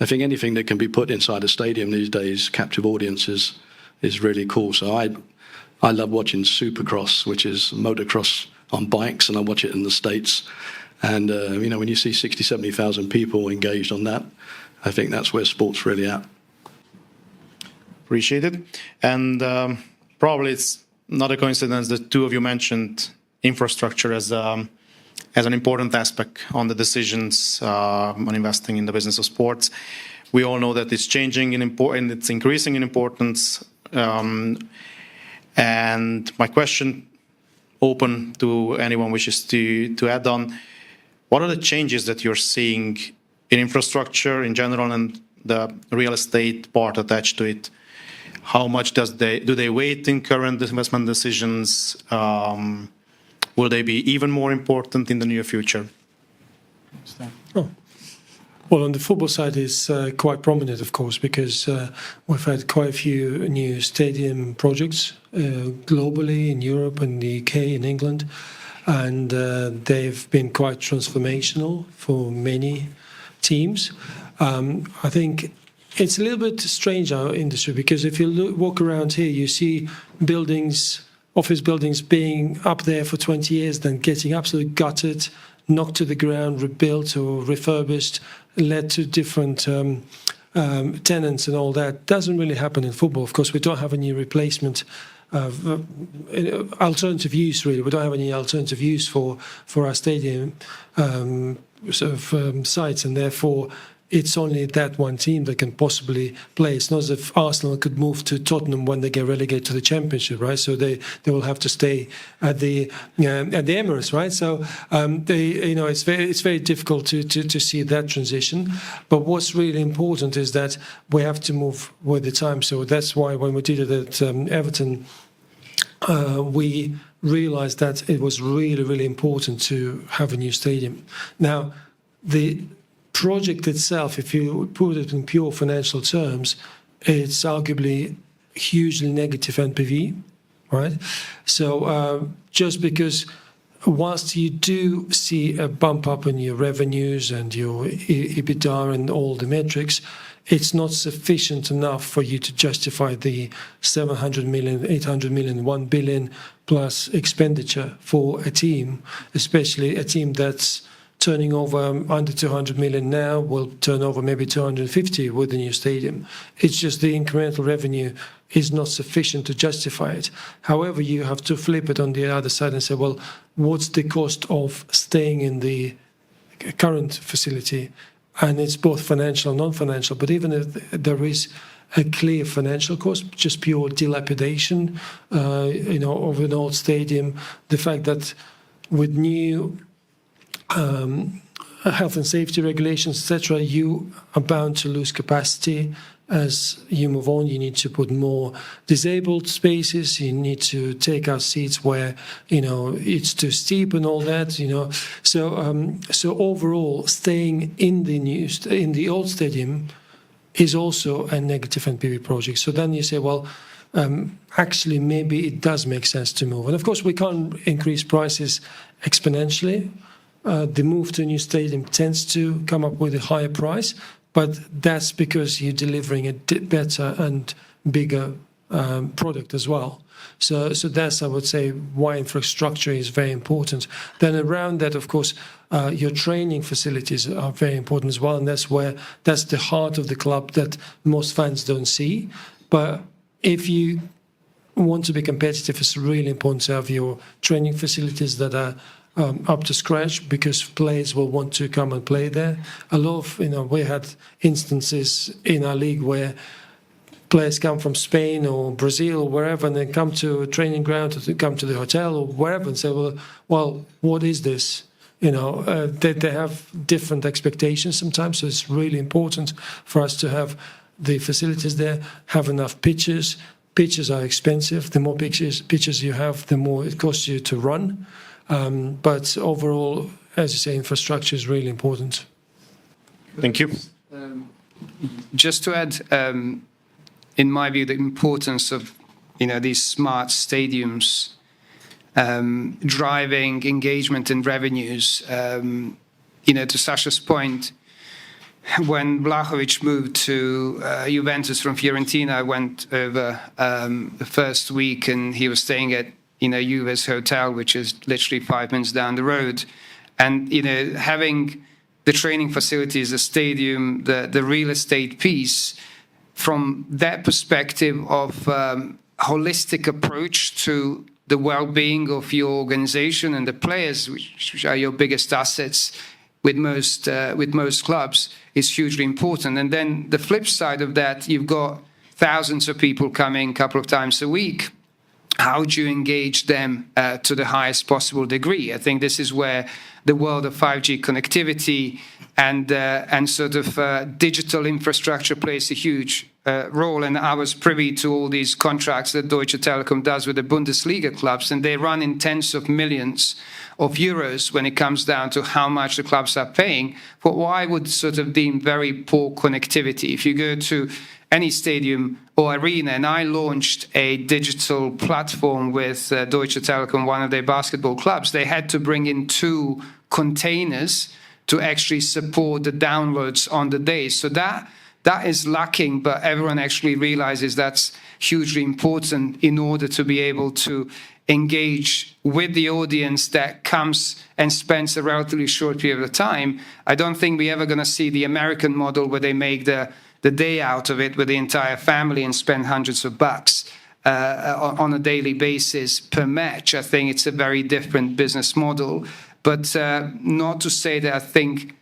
I think anything that can be put inside a stadium these days, captive audiences, is really cool. So I love watching Supercross, which is motocross on bikes, and I watch it in the States. And, when you see 60, 70,000 people engaged on that, I think that's where sport's really at. Appreciate it. And probably it's not a coincidence that two of you mentioned infrastructure as an important aspect on the decisions on investing in the business of sports. We all know that it's changing in importance, it's increasing in importance. And my question, open to anyone wishes to add on, what are the changes that you're seeing in infrastructure in general and the real estate part attached to it? How much do they weigh in current investment decisions? Will they be even more important in the near future? Well, on the football side, it's quite prominent, of course, because we've had quite a few new stadium projects globally in Europe and the UK and England, and they've been quite transformational for many teams. I think it's a little bit strange, our industry, because if you walk around here, you see buildings office buildings being up there for 20 years, then getting absolutely gutted, knocked to the ground, rebuilt or refurbished, led to different tenants and all that. Doesn't really happen in football. Of course, we don't have any replacement alternative use, really. We don't have any alternative use for our stadium sites, and therefore it's only that one team that can possibly play. It's not as if Arsenal could move to Tottenham when they get relegated to the Championship, right? So they will have to stay at the Emirates, right? So it's very difficult to see that transition. But what's really important is that we have to move with the time. So that's why when we did it at Everton, we realised that it was really, really important to have a new stadium. Now, the project itself, if you put it in pure financial terms, it's arguably hugely negative NPV, right? So just because whilst you do see a bump up in your revenues and your EBITDA and all the metrics, it's not sufficient enough for you to justify the 700 million, 800 million, 1 billion plus expenditure for a team, especially a team that's turning over under 200 million now, will turn over maybe 250 with the new stadium. It's just the incremental revenue is not sufficient to justify it. However, you have to flip it on the other side and say, well, what's the cost of staying in the current facility? And it's both financial and non-financial. But even if there is a clear financial cost, just pure dilapidation, of an old stadium, the fact that with new health and safety regulations, etc., you are bound to lose capacity as you move on. You need to put more disabled spaces. You need to take out seats where it's too steep and all that. So overall, staying in the old stadium is also a negative NPV project. So then you say, well, actually, maybe it does make sense to move. And of course, we can't increase prices exponentially. The move to a new stadium tends to come up with a higher price, but that's because you're delivering a better and bigger product as well. So that's, I would say, why infrastructure is very important. Then around that, of course, your training facilities are very important as well, and that's the heart of the club that most fans don't see. But if you want to be competitive, it's really important to have your training facilities that are up to scratch, because players will want to come and play there. A lot of, we had instances in our league where players come from Spain or Brazil or wherever, and they come to a training ground, or come to the hotel or wherever, and say, well, what is this? They have different expectations sometimes, so it's really important for us to have the facilities there, have enough pitches. Pitches are expensive. The more pitches you have, the more it costs you to run. But overall, as you say, infrastructure is really important. Thank you. Just to add, in my view, the importance of these smart stadiums driving engagement and revenues. To Sasha's point, when Vlahovic moved to Juventus from Fiorentina, I went over the first week, and he was staying at Juve's hotel, which is literally 5 minutes down the road. And, having the training facilities, the stadium, the real estate piece, from that perspective of holistic approach to the well-being of your organization and the players, which are your biggest assets with most clubs, is hugely important. And then the flip side of that, you've got thousands of people coming a couple of times a week. How do you engage them to the highest possible degree? I think this is where the world of 5G connectivity and sort of digital infrastructure plays a huge role. And I was privy to all these contracts that Deutsche Telekom does with the Bundesliga clubs, and they run in tens of millions of euros when it comes down to how much the clubs are paying for what I would sort of deem very poor connectivity. If you go to any stadium or arena, and I launched a digital platform with Deutsche Telekom, one of their basketball clubs, they had to bring in 2 containers to actually support the downloads on the day. So that is lacking, but everyone actually realizes that's hugely important in order to be able to engage with the audience that comes and spends a relatively short period of time. I don't think we're ever going to see the American model where they make the day out of it with the entire family and spend hundreds of bucks on a daily basis per match. I think it's a very different business model. But not to say that I think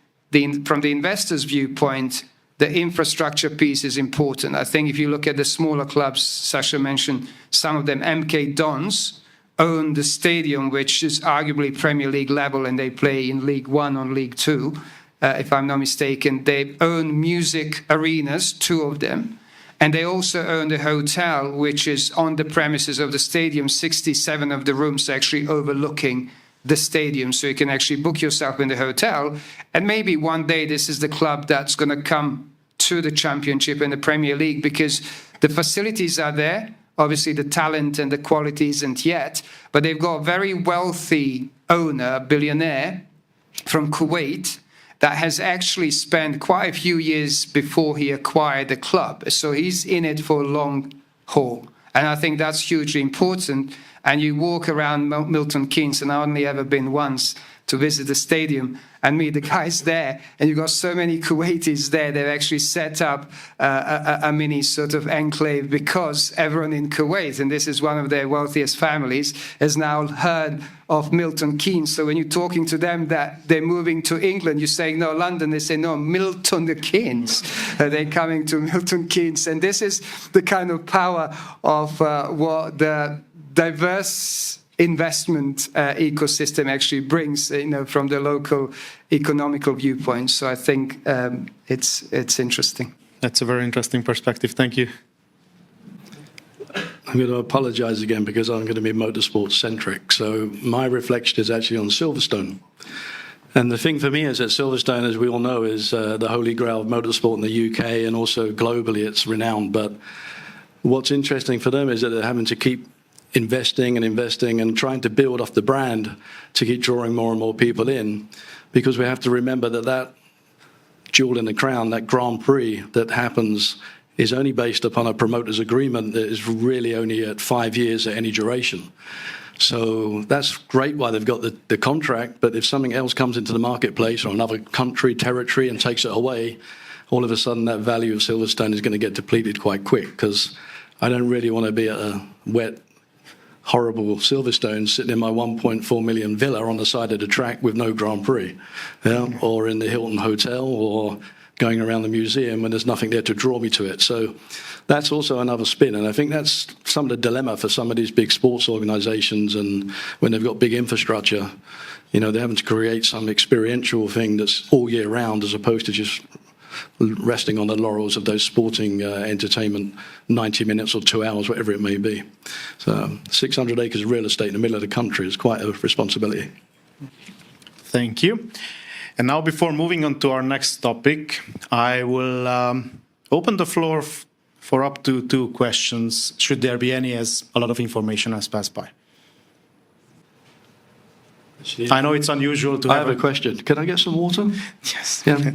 from the investor's viewpoint, the infrastructure piece is important. I think if you look at the smaller clubs, Sasha mentioned some of them, MK Dons own the stadium, which is arguably Premier League level, and they play in League One or League Two, if I'm not mistaken. They own music arenas, 2 of them. And they also own the hotel, which is on the premises of the stadium, 67 of the rooms actually overlooking the stadium. So you can actually book yourself in the hotel. And maybe one day this is the club that's going to come to the Championship and the Premier League, because the facilities are there. Obviously, the talent and the quality isn't yet. But they've got a very wealthy owner, billionaire from Kuwait, that has actually spent quite a few years before he acquired the club. So he's in it for a long haul. And I think that's hugely important. And you walk around Milton Keynes, and I've only ever been once to visit the stadium and meet the guys there. And you've got so many Kuwaitis there. They've actually set up a mini sort of enclave, because everyone in Kuwait, and this is one of their wealthiest families, has now heard of Milton Keynes. So when you're talking to them that they're moving to England, you're saying, no, London. They say, no, Milton Keynes. They're coming to Milton Keynes. And this is the kind of power of what the diverse investment ecosystem actually brings, from the local economical viewpoint. So I think it's interesting. That's a very interesting perspective. Thank you. I'm going to apologise again because I'm going to be motorsport centric. So my reflection is actually on Silverstone. And the thing for me is that Silverstone, as we all know, is the holy grail of motorsport in the UK, and also globally it's renowned. But what's interesting for them is that they're having to keep investing and trying to build off the brand to keep drawing more and more people in, because we have to remember that jewel in the crown, that Grand Prix that happens, is only based upon a promoter's agreement that is really only at 5 years at any duration. So that's great why they've got the contract, but if something else comes into the marketplace, or another country, territory, and takes it away, all of a sudden that value of Silverstone is going to get depleted quite quick, because I don't really want to be at a wet, horrible Silverstone sitting in my 1.4 million villa on the side of the track with no Grand Prix, or in the Hilton Hotel, or going around the museum when there's nothing there to draw me to it. So that's also another spin. And I think that's some of the dilemma for some of these big sports organizations, and when they've got big infrastructure, they're having to create some experiential thing that's all year round, as opposed to just resting on the laurels of those sporting entertainment, 90 minutes or 2 hours, whatever it may be. So 600 acres of real estate in the middle of the country is quite a responsibility. Thank you. And now, before moving on to our next topic, I will open the floor for up to 2 questions, should there be any, as a lot of information has passed by. I know it's unusual to have a question. Can I get some water? Yes. Yeah.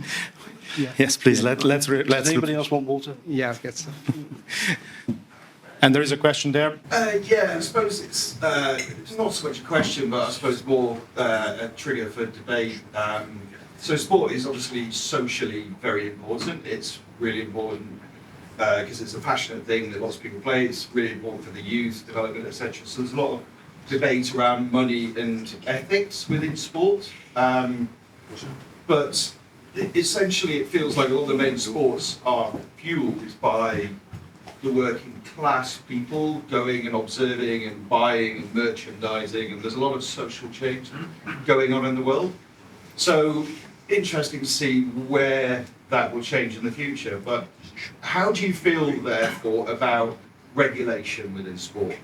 Yes, please. Let's. Does anybody else want water? Yeah, I'll get some. And there is a question there. Yeah, I suppose it's not so much a question, but I suppose more a trigger for debate. So sport is obviously socially very important. It's really important because it's a passionate thing that lots of people play. It's really important for the youth development, etc. So there's a lot of debate around money and ethics within sport. But essentially, it feels like all the main sports are fueled by the working class people going and observing and buying and merchandising, and there's a lot of social change going on in the world. So interesting to see where that will change in the future. But how do you feel, therefore, about regulation within sport?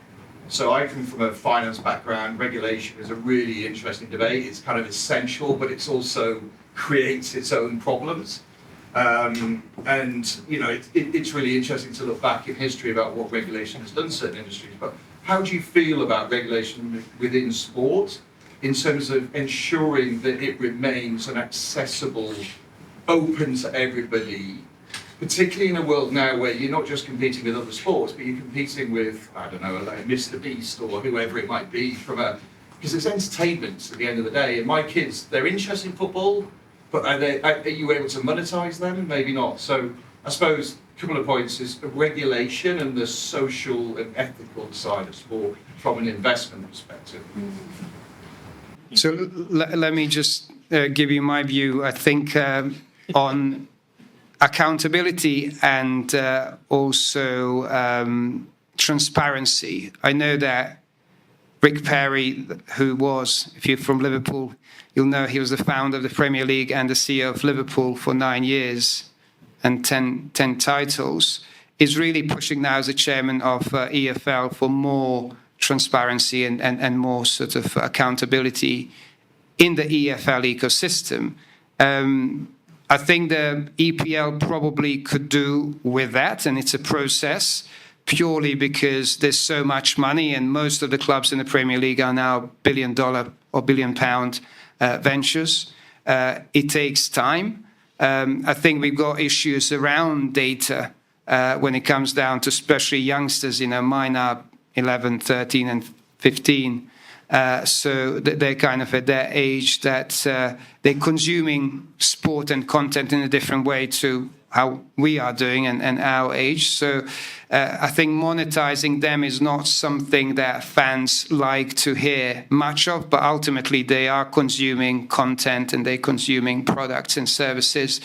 So I come from a finance background. Regulation is a really interesting debate. It's kind of essential, but it's also creates its own problems. It's really interesting to look back in history about what regulation has done in certain industries. But how do you feel about regulation within sport in terms of ensuring that it remains an accessible, open to everybody particularly in a world now where you're not just competing with other sports, but you're competing with, I don't know, like Mr. Beast or whoever it might be because it's entertainment at the end of the day. And my kids, they're interested in football, but are you able to monetize them? Maybe not. So I suppose a couple of points is regulation and the social and ethical side of sport from an investment perspective. So let me just give you my view. I think on accountability and also transparency. I know that Rick Perry, who was, if you're from Liverpool, you'll know he was the founder of the Premier League and the CEO of Liverpool for 9 years and 10 titles, is really pushing now as the chairman of EFL for more transparency and more sort of accountability in the EFL ecosystem. I think the EPL probably could do with that, and it's a process purely because there's so much money, and most of the clubs in the Premier League are now $1 billion or £1 billion ventures. It takes time. I think we've got issues around data when it comes down to especially youngsters. Mine are 11, 13 and 15. So they're kind of at that age that they're consuming sport and content in a different way to how we are doing and our age. So I think monetizing them is not something that fans like to hear much of, but ultimately they are consuming content and they're consuming products and services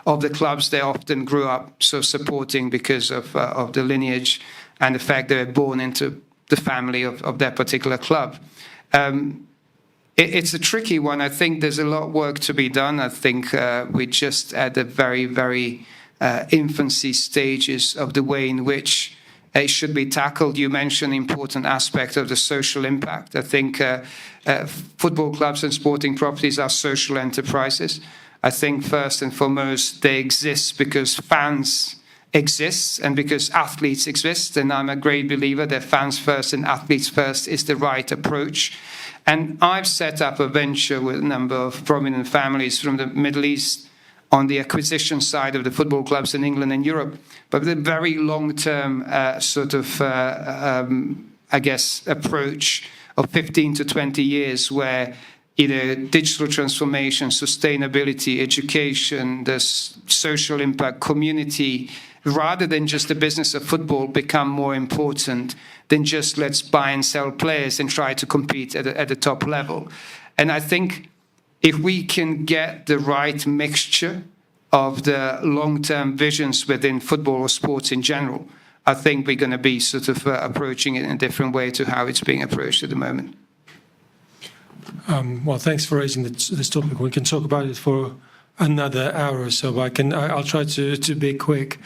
of the clubs they often grew up so supporting because of the lineage and the fact they were born into the family of that particular club. It's a tricky one. I think there's a lot of work to be done. I think we're just at the very, very infancy stages of the way in which it should be tackled. You mentioned important aspect of the social impact. I think football clubs and sporting properties are social enterprises. I think first and foremost they exist because fans exist and because athletes exist, and I'm a great believer that fans first and athletes first is the right approach. And I've set up a venture with a number of prominent families from the Middle East on the acquisition side of the football clubs in England and Europe, but with a very long-term approach of 15 to 20 years where digital transformation, sustainability, education, the social impact, community, rather than just the business of football, become more important than just let's buy and sell players and try to compete at the top level. And I think if we can get the right mixture of the long-term visions within football or sports in general, I think we're going to be sort of approaching it in a different way to how it's being approached at the moment. Well, thanks for raising this topic. We can talk about it for another hour or so, but I'll try to be quick.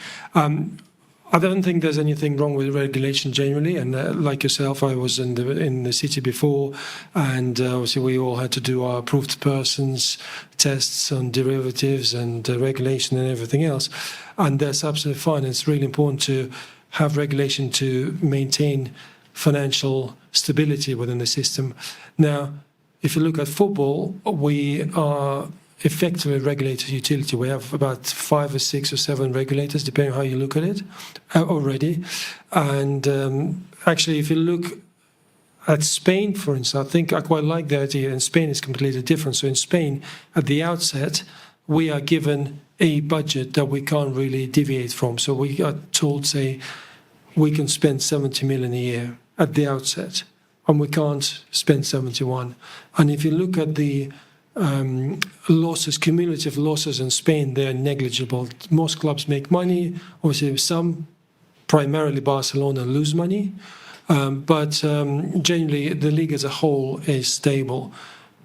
I don't think there's anything wrong with regulation generally, and like yourself, I was in the city before, and obviously we all had to do our approved persons tests on derivatives and regulation and everything else, and that's absolutely fine. It's really important to have regulation to maintain financial stability within the system. Now, if you look at football, we are effectively regulated utility. We have about 5 or 6 or 7 regulators, depending on how you look at it, already. And actually, if you look at Spain, for instance, I think I quite like the idea. In Spain, it's completely different. So in Spain, at the outset, we are given a budget that we can't really deviate from. So we are told, say, we can spend 70 million a year at the outset, and we can't spend 71. And if you look at the losses, cumulative losses in Spain, they're negligible. Most clubs make money. Obviously, some, primarily Barcelona, lose money. But generally, the league as a whole is stable.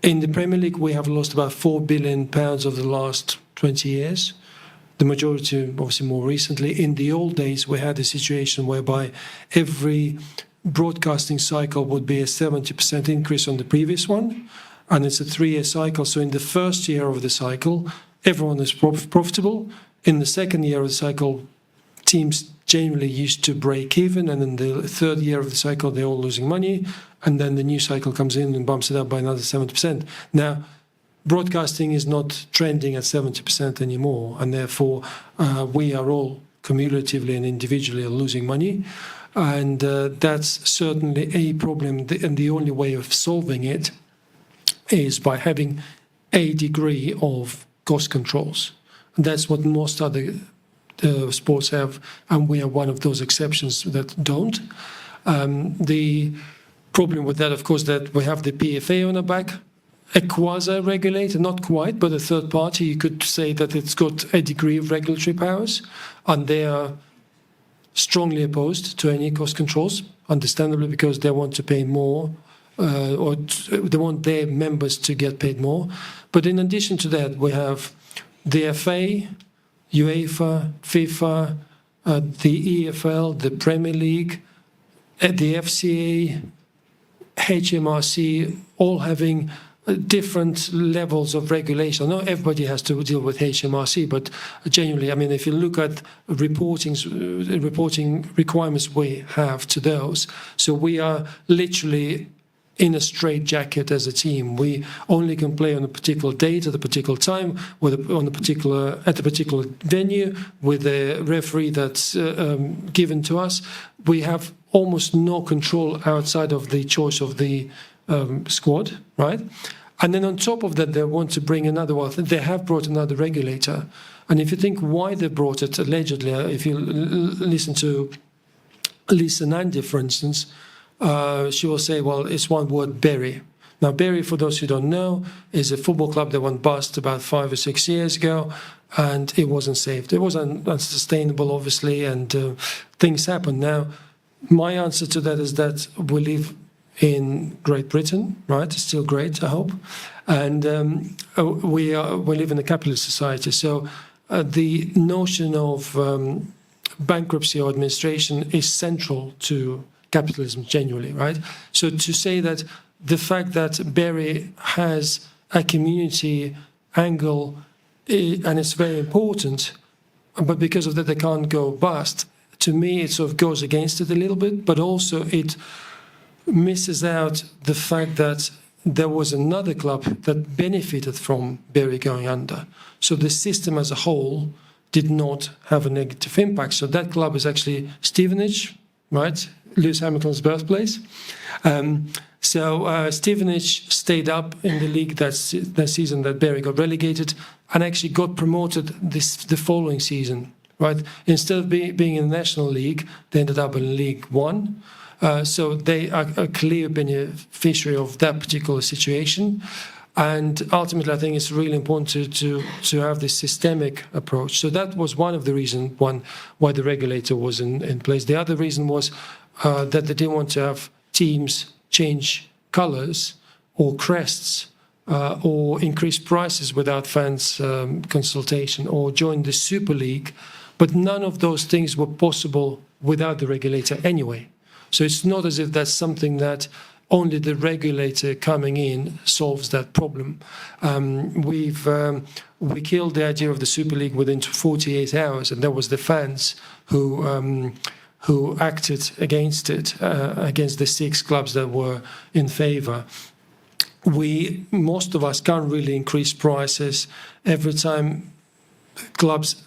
In the Premier League, we have lost about £4 billion over the last 20 years. The majority, obviously, more recently. In the old days, we had a situation whereby every broadcasting cycle would be a 70% increase on the previous one. And it's a 3-year cycle. So in the first year of the cycle, everyone is profitable. In the second year of the cycle, teams generally used to break even. And in the third year of the cycle, they're all losing money. And then the new cycle comes in and bumps it up by another 70%. Now, broadcasting is not trending at 70% anymore, and therefore we are all cumulatively and individually losing money. And that's certainly a problem, and the only way of solving it is by having a degree of cost controls. That's what most other sports have, and we are one of those exceptions that don't. The problem with that, of course, that we have the PFA on our back, a quasi-regulator, not quite, but a third party. You could say that it's got a degree of regulatory powers, and they are strongly opposed to any cost controls, understandably, because they want to pay more, they want their members to get paid more. But in addition to that, we have the FA, UEFA, FIFA, the EFL, the Premier League, the FCA, HMRC, all having different levels of regulation. Not everybody has to deal with HMRC, but genuinely, I mean, if you look at reporting requirements we have to those, so we are literally in a straitjacket as a team. We only can play on a particular date at a particular time, at a particular venue with a referee that's given to us. We have almost no control outside of the choice of the squad, right? And then on top of that, they want to bring another one. They have brought another regulator. And if you think why they brought it, allegedly, if you listen to Lisa Nandy, for instance, she will say, well, it's one word, Bury. Now, Bury, for those who don't know, is a football club that went bust about 5 or 6 years ago, and it wasn't saved. It was unsustainable, obviously, and things happen. Now, my answer to that is that we live in Great Britain, right? It's still great, I hope. And we live in a capitalist society. So the notion of bankruptcy or administration is central to capitalism, genuinely, right? So to say that the fact that Bury has a community angle, and it's very important, but because of that they can't go bust, to me it sort of goes against it a little bit, but also it misses out the fact that there was another club that benefited from Bury going under. So the system as a whole did not have a negative impact. So that club is actually Stevenage, right? Lewis Hamilton's birthplace. So Stevenage stayed up in the league that season that Bury got relegated, and actually got promoted the following season, right? Instead of being in the National League, they ended up in League One. So they are a clear beneficiary of that particular situation. And ultimately, I think it's really important to have this systemic approach. So that was one of the reasons why the regulator was in place. The other reason was that they didn't want to have teams change colours or crests or increase prices without fans' consultation or join the Super League. But none of those things were possible without the regulator anyway. So it's not as if that's something that only the regulator coming in solves that problem. We killed the idea of the Super League within 48 hours, and that was the fans who acted against it, against the 6 clubs that were in favour. Most of us can't really increase prices every time clubs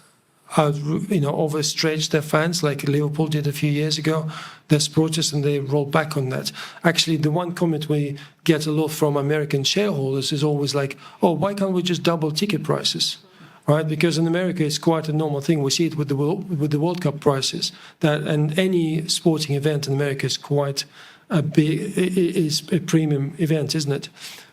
overstretch their fans, like Liverpool did a few years ago. There's protests and they roll back on that. Actually, the one comment we get a lot from American shareholders is always like, oh, why can't we just double ticket prices? Right? Because in America, it's quite a normal thing. We see it with the World Cup prices. And any sporting event in America is quite a premium event, isn't it?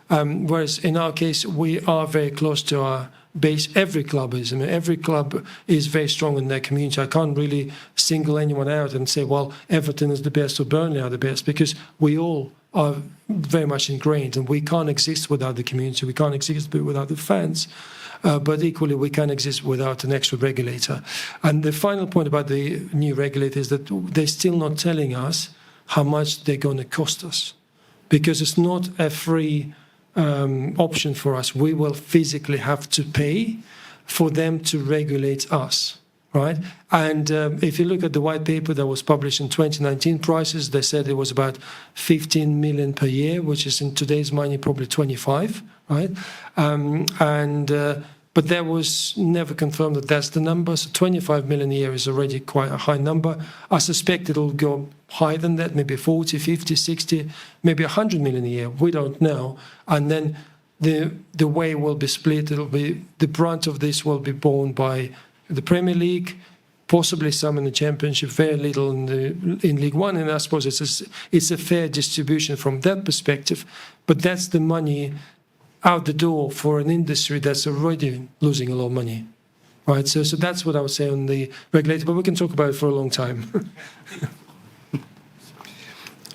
Whereas in our case, we are very close to our base. Every club is. I mean, every club is very strong in their community. I can't really single anyone out and say, well, Everton is the best or Burnley are the best, because we all are very much ingrained, and we can't exist without the community. We can't exist without the fans. But equally, we can't exist without an extra regulator. And the final point about the new regulator is that they're still not telling us how much they're going to cost us, because it's not a free option for us. We will physically have to pay for them to regulate us, right? And if you look at the white paper that was published in 2019 prices, they said it was about 15 million per year, which is in today's money probably 25, right? But that was never confirmed that that's the number. So 25 million a year is already quite a high number. I suspect it'll go higher than that, maybe 40, 50, 60, maybe 100 million a year. We don't know. And then the way will be split. It'll be the brunt of this will be borne by the Premier League, possibly some in the Championship, very little in League One. And I suppose it's a fair distribution from that perspective. But that's the money out the door for an industry that's already losing a lot of money, right? So that's what I would say on the regulator, but we can talk about it for a long time.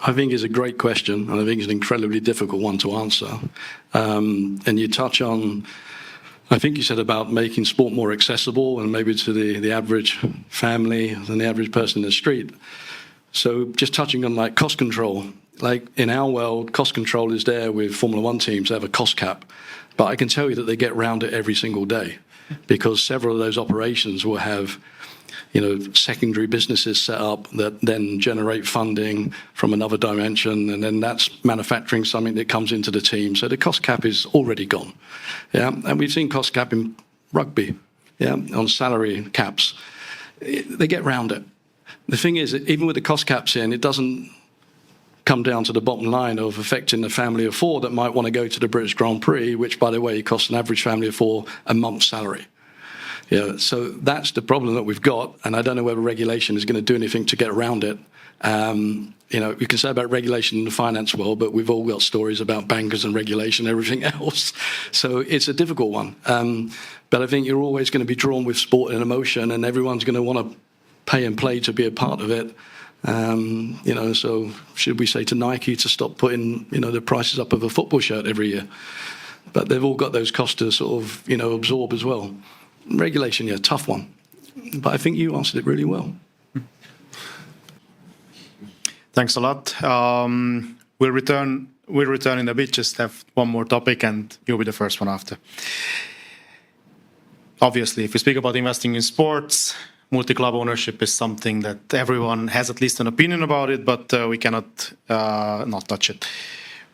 I think it's a great question, and I think it's an incredibly difficult one to answer. And you touch on, I think you said about making sport more accessible and maybe to the average family than the average person in the street. So just touching on like cost control. Like in our world, cost control is there with Formula One teams. They have a cost cap. But I can tell you that they get around it every single day because several of those operations will have, secondary businesses set up that then generate funding from another dimension. And then that's manufacturing something that comes into the team. So the cost cap is already gone. Yeah. And we've seen cost cap in rugby, on salary caps. They get around it. The thing is, even with the cost caps in, it doesn't come down to the bottom line of affecting the family of four that might want to go to the British Grand Prix, which, by the way, costs an average family of four a month's salary. So that's the problem that we've got, and I don't know whether regulation is going to do anything to get around it. You can say about regulation in the finance world, but we've all got stories about bankers and regulation and everything else. So it's a difficult one. But I think you're always going to be drawn with sport and emotion, and everyone's going to want to pay and play to be a part of it. So should we say to Nike to stop putting, the prices up of a football shirt every year? But they've all got those costs to sort of, absorb as well. Regulation, tough one. But I think you answered it really well. Thanks a lot. We'll return in a bit, just have one more topic and you'll be the first one after. Obviously, if we speak about investing in sports, multi-club ownership is something that everyone has at least an opinion about it, but we cannot not touch it.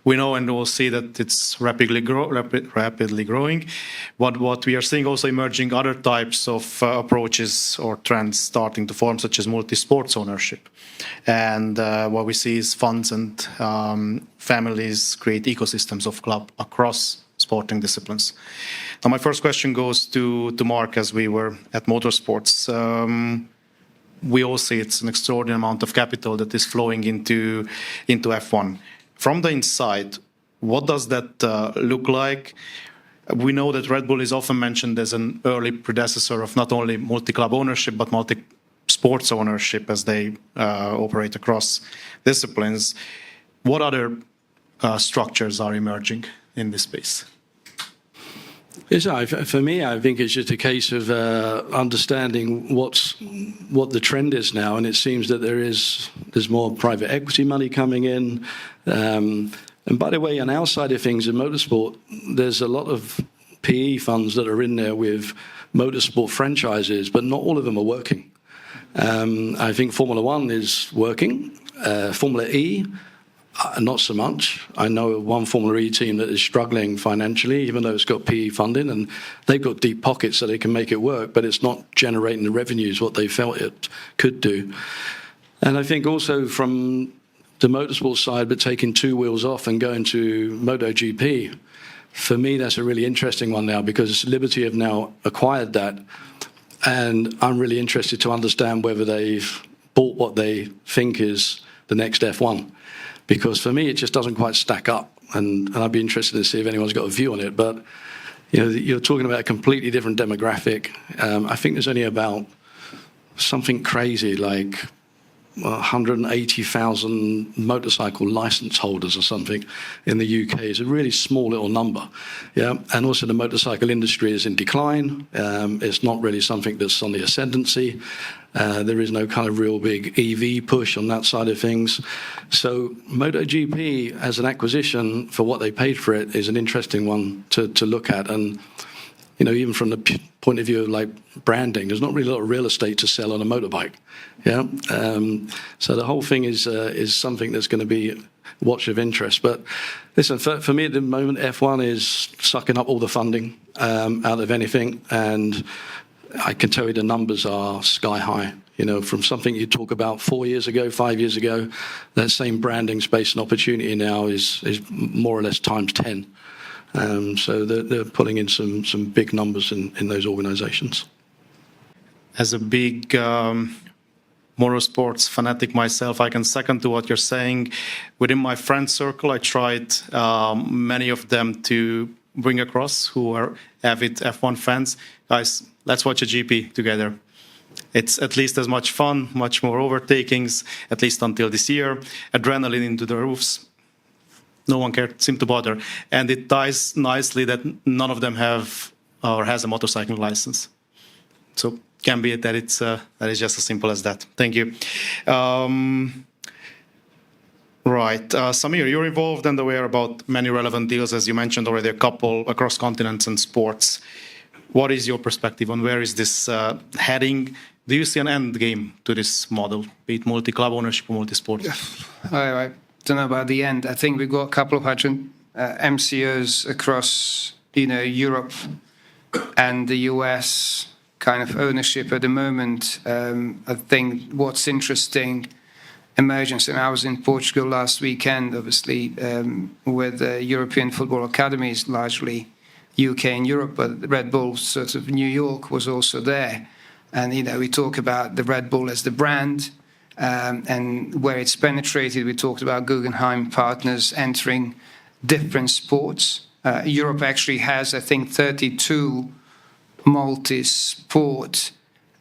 We know and we'll see that it's rapidly growing. What we are seeing also emerging other types of approaches or trends starting to form, such as multi-sports ownership. And what we see is funds and families create ecosystems of club across sporting disciplines. Now, my first question goes to Mark, as we were at motorsports. We all see it's an extraordinary amount of capital that is flowing into F1. From the inside, what does that look like? We know that Red Bull is often mentioned as an early predecessor of not only multi-club ownership, but multi-sports ownership as they operate across disciplines. What other structures are emerging in this space? Yes, for me, I think it's just a case of understanding what the trend is now, and it seems that there's more private equity money coming in. And by the way, on our side of things in motorsport, there's a lot of PE funds that are in there with motorsport franchises, but not all of them are working. I think Formula One is working. Formula E, not so much. I know of one Formula E team that is struggling financially, even though it's got PE funding, and they've got deep pockets so they can make it work, but it's not generating the revenues what they felt it could do. And I think also from the motorsport side, but taking two wheels off and going to MotoGP, for me, that's a really interesting one now because Liberty have now acquired that. And I'm really interested to understand whether they've bought what they think is the next F1. Because for me, it just doesn't quite stack up. And I'd be interested to see if anyone's got a view on it. But, you're talking about a completely different demographic. I think there's only about something crazy like 180,000 motorcycle license holders or something in the UK. It's a really small little number. Yeah, and also the motorcycle industry is in decline. It's not really something that's on the ascendancy. There is no kind of real big EV push on that side of things. So MotoGP as an acquisition for what they paid for it is an interesting one to look at. And even from the point of view of like branding, there's not really a lot of real estate to sell on a motorbike. Yeah. So the whole thing is something that's going to be watch of interest. But listen, for me at the moment, F1 is sucking up all the funding out of anything, and I can tell you the numbers are sky high. From something you talk about 4 years ago, 5 years ago, that same branding space and opportunity now is more or less times 10. So they're putting in some big numbers in those organizations. As a big motorsports fanatic myself, I can second to what you're saying. Within my friend circle, I tried many of them to bring across who are avid F1 fans. Guys, let's watch a GP together. It's at least as much fun, much more overtakings, at least until this year. Adrenaline into the roofs. No one seemed to bother. And it ties nicely that none of them have or has a motorcycle license. So can be that that is just as simple as that. Thank you. Right. Samir, you're involved and aware about many relevant deals, as you mentioned already, a couple across continents and sports. What is your perspective on where is this heading? Do you see an end game to this model, be it multi-club ownership or multi-sport? I don't know about the end. I think we've got a couple of hundred MCOs across, Europe and the US kind of ownership at the moment. I think what's interesting emergence, and I was in Portugal last weekend, obviously, with the European football academies, largely UK and Europe, but Red Bull, sort of New York, was also there. And, we talk about the Red Bull as the brand and where it's penetrated. We talked about Guggenheim partners entering different sports. Europe actually has, I think, 32 multi-sport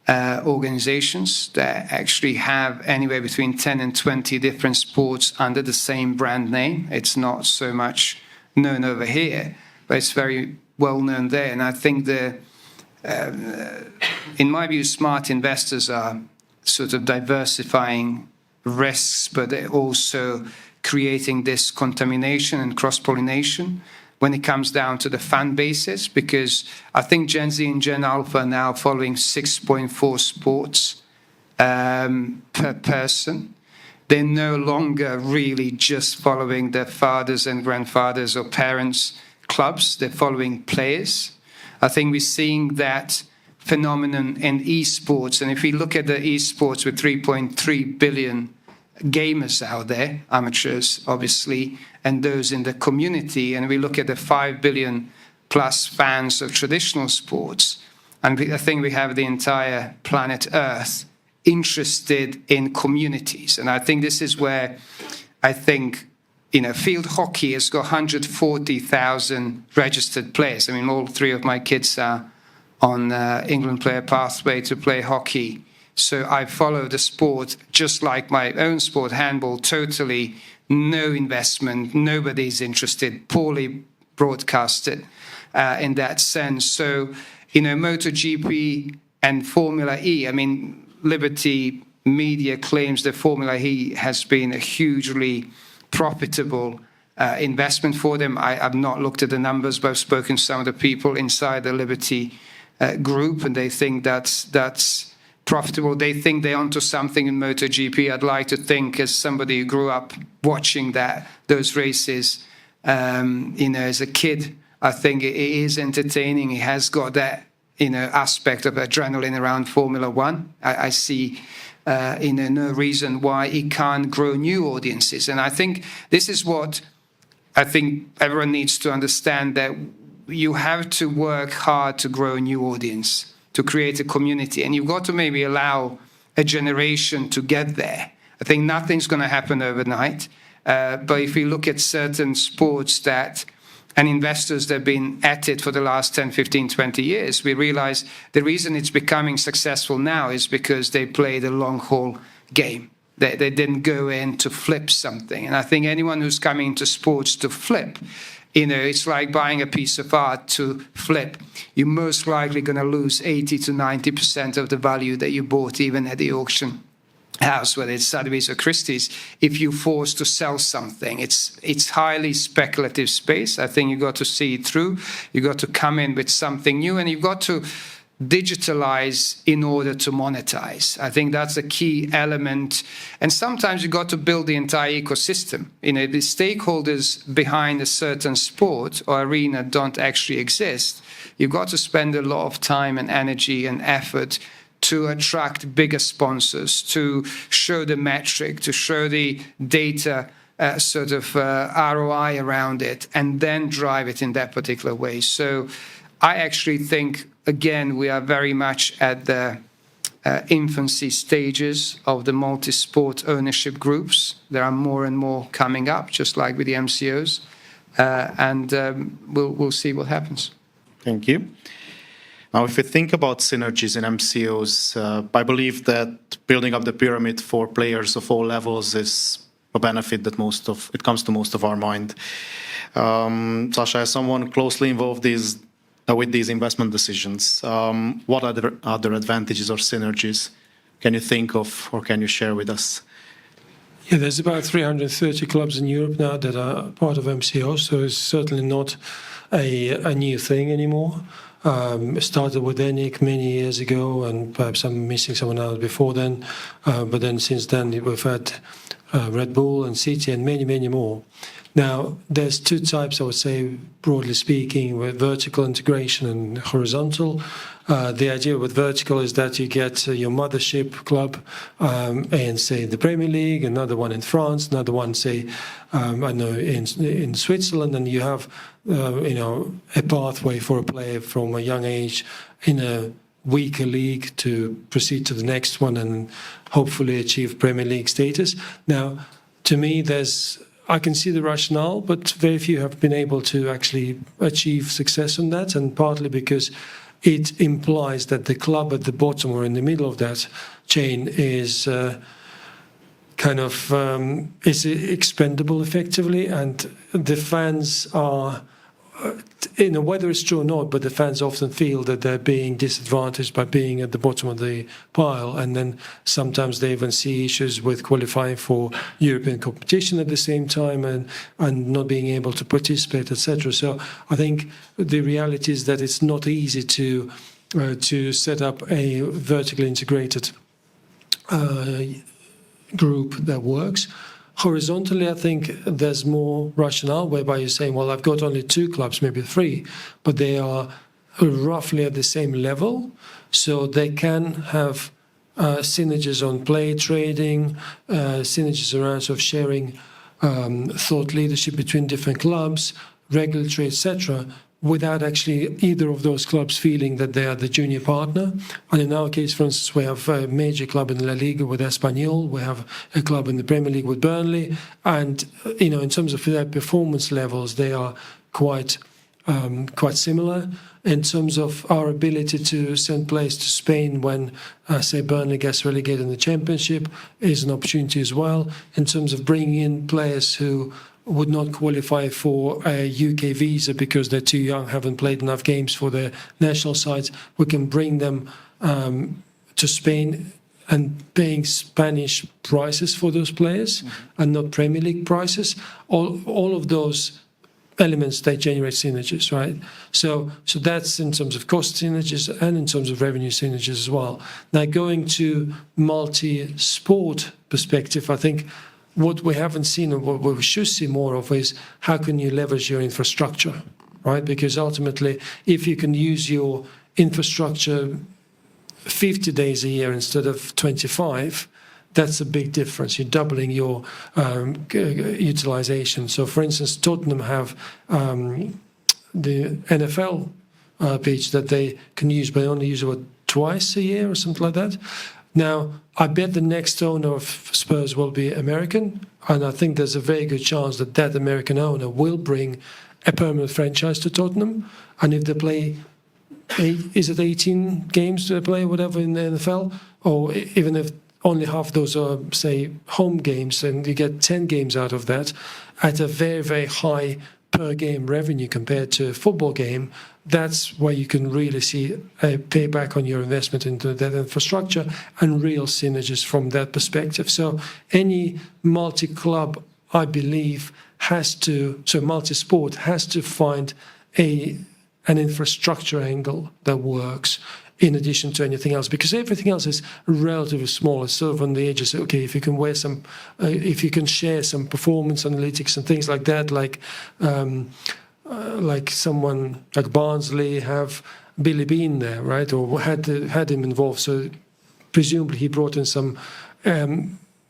organizations that actually have anywhere between 10 and 20 different sports under the same brand name. It's not so much known over here, but it's very well known there. And I think in my view, smart investors are sort of diversifying risks, but they're also creating this contamination and cross-pollination when it comes down to the fan bases, because I think Gen Z and Gen Alpha are now following 6.4 sports per person. They're no longer really just following their fathers and grandfathers or parents' clubs. They're following players. I think we're seeing that phenomenon in esports. And if we look at the esports with 3.3 billion gamers out there, amateurs, obviously, and those in the community, and we look at the 5 billion plus fans of traditional sports, and I think we have the entire planet Earth interested in communities. And I think this is where I think, field hockey has got 140,000 registered players. I mean, all three of my kids are on England player pathway to play hockey. So I follow the sport just like my own sport, handball, totally no investment, nobody's interested, poorly broadcasted in that sense. So, MotoGP and Formula E, I mean, Liberty Media claims that Formula E has been a hugely profitable investment for them. I've not looked at the numbers, but I've spoken to some of the people inside the Liberty group, and they think that's profitable. They think they're onto something in MotoGP. I'd like to think, as somebody who grew up watching those races, as a kid, I think it is entertaining. It has got that, aspect of adrenaline around Formula One. I see, no reason why it can't grow new audiences. And I think this is what I think everyone needs to understand, that you have to work hard to grow a new audience, to create a community. And you've got to maybe allow a generation to get there. I think nothing's going to happen overnight. But if we look at certain sports and investors that have been at it for the last 10, 15, 20 years, we realize the reason it's becoming successful now is because they played a long-haul game. They didn't go in to flip something. And I think anyone who's coming into sports to flip, it's like buying a piece of art to flip. You're most likely going to lose 80 to 90% of the value that you bought even at the auction. house, whether it's Sotheby's or Christie's, if you're forced to sell something. It's highly speculative space. I think you've got to see it through. You've got to come in with something new, and you've got to digitalize in order to monetize. I think that's a key element. And sometimes you've got to build the entire ecosystem. The stakeholders behind a certain sport or arena don't actually exist. You've got to spend a lot of time and energy and effort to attract bigger sponsors, to show the metric, to show the data ROI around it, and then drive it in that particular way. So I actually think, again, we are very much at the infancy stages of the multi-sport ownership groups. There are more and more coming up, just like with the MCOs, and we'll see what happens. Thank you. Now, if we think about synergies in MCOs, I believe that building up the pyramid for players of all levels is a benefit that it comes to most of our mind. Sasha, as someone closely involved with these investment decisions, what are the other advantages or synergies can you think of or can you share with us? Yeah, there's about 330 clubs in Europe now that are part of MCO, so it's certainly not a new thing anymore. It started with ENIC many years ago, and perhaps I'm missing someone else before then. But then since then, we've had Red Bull and City and many, many more. Now, there's two types, I would say, broadly speaking, with vertical integration and horizontal. The idea with vertical is that you get your mothership club in, say, the Premier League, another one in France, another one, say, in Switzerland, and you have, a pathway for a player from a young age in a weaker league to proceed to the next one and hopefully achieve Premier League status. Now, to me, I can see the rationale, but very few have been able to actually achieve success on that, and partly because it implies that the club at the bottom or in the middle of that chain is is expendable effectively, and the fans are, whether it's true or not, but the fans often feel that they're being disadvantaged by being at the bottom of the pile, and then sometimes they even see issues with qualifying for European competition at the same time and not being able to participate, etc. So I think the reality is that it's not easy to set up a vertically integrated group that works. Horizontally, I think there's more rationale, whereby you're saying, well, I've got only 2 clubs, maybe 3, but they are roughly at the same level, so they can have synergies on play trading, synergies around sort of sharing thought leadership between different clubs, regulatory, etc., without actually either of those clubs feeling that they are the junior partner. And in our case, for instance, we have a major club in La Liga with Espanyol, we have a club in the Premier League with Burnley, and in terms of their performance levels, they are quite similar. In terms of our ability to send players to Spain when, say, Burnley gets relegated in the Championship is an opportunity as well. In terms of bringing in players who would not qualify for a UK visa because they're too young, haven't played enough games for their national sides, we can bring them to Spain and paying Spanish prices for those players and not Premier League prices. All of those elements, they generate synergies, right? So that's in terms of cost synergies and in terms of revenue synergies as well. Now, going to multi-sport perspective, I think what we haven't seen and what we should see more of is how can you leverage your infrastructure, right? Because ultimately, if you can use your infrastructure 50 days a year instead of 25, that's a big difference. You're doubling your utilization. So, for instance, Tottenham have the NFL pitch that they can use, but they only use it twice a year or something like that. Now, I bet the next owner of Spurs will be American, and I think there's a very good chance that that American owner will bring a permanent franchise to Tottenham. And if they play, 18 games do they play, whatever, in the NFL? Or even if only half those are, say, home games, and you get 10 games out of that at a very, very high per game revenue compared to a football game, that's where you can really see a payback on your investment into that infrastructure and real synergies from that perspective. So any multi-club, I believe, multi-sport has to find an infrastructure angle that works in addition to anything else, because everything else is relatively small. It's sort of on the edges. Okay, if you can if you can share some performance analytics and things like that, like someone like Barnsley have Billy Bean there, right, or had him involved. So presumably he brought in some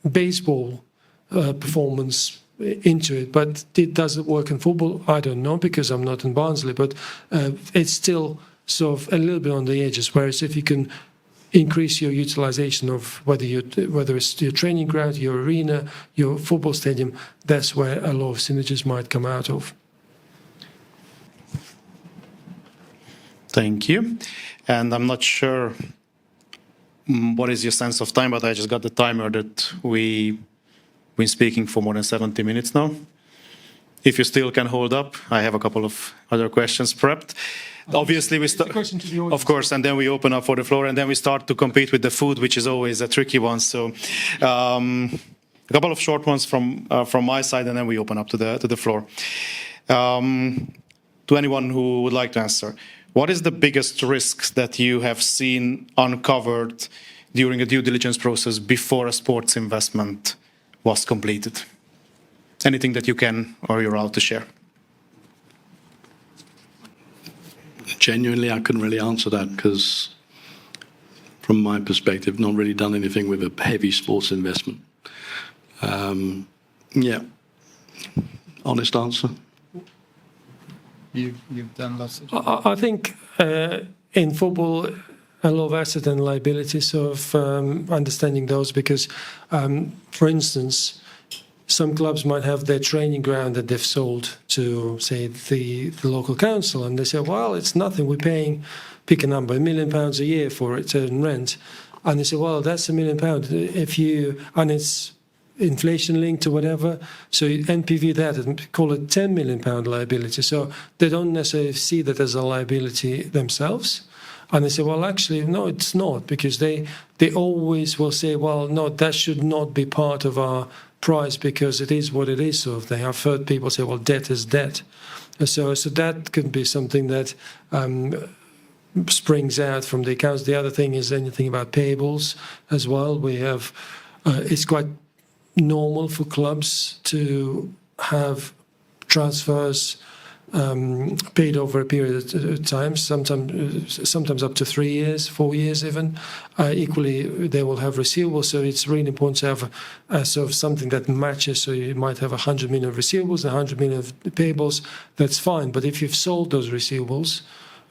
baseball performance into it, but does it work in football? I don't know, because I'm not in Barnsley, but it's still sort of a little bit on the edges. Whereas if you can increase your utilization of whether it's your training ground, your arena, your football stadium, that's where a lot of synergies might come out of. Thank you. And I'm not sure what is your sense of time, but I just got the timer that we've been speaking for more than 70 minutes now. If you still can hold up, I have a couple of other questions prepped. Obviously, we start, of course, and then we open up for the floor, and then we start to compete with the food, which is always a tricky one. So, a couple of short ones from my side, and then we open up to the floor. To anyone who would like to answer, what is the biggest risk that you have seen uncovered during a due diligence process before a sports investment was completed? Anything that you can or you're allowed to share? Genuinely, I couldn't really answer that because, from my perspective, not really done anything with a heavy sports investment. Yeah, honest answer. You've done lots of. I think in football, a lot of asset and liabilities of understanding those, because, for instance, some clubs might have their training ground that they've sold to, say, the local council, and they say, well, it's nothing, we're paying, pick a number, £1 million a year for it in rent. And they say, well, that's £1 million. And it's inflation linked or whatever, so you NPV that and call it £10 million liability. So they don't necessarily see that as a liability themselves. And they say, well, actually, no, it's not, because they always will say, well, no, that should not be part of our price because it is what it is, sort of thing. I've heard people say, well, debt is debt. So that could be something that springs out from the accounts. The other thing is anything about payables as well. We have, it's quite normal for clubs to have transfers paid over a period of time, sometimes up to 3 years, 4 years even. Equally, they will have receivables, so it's really important to have a sort of something that matches. So you might have 100 million of receivables and 100 million of payables. That's fine. But if you've sold those receivables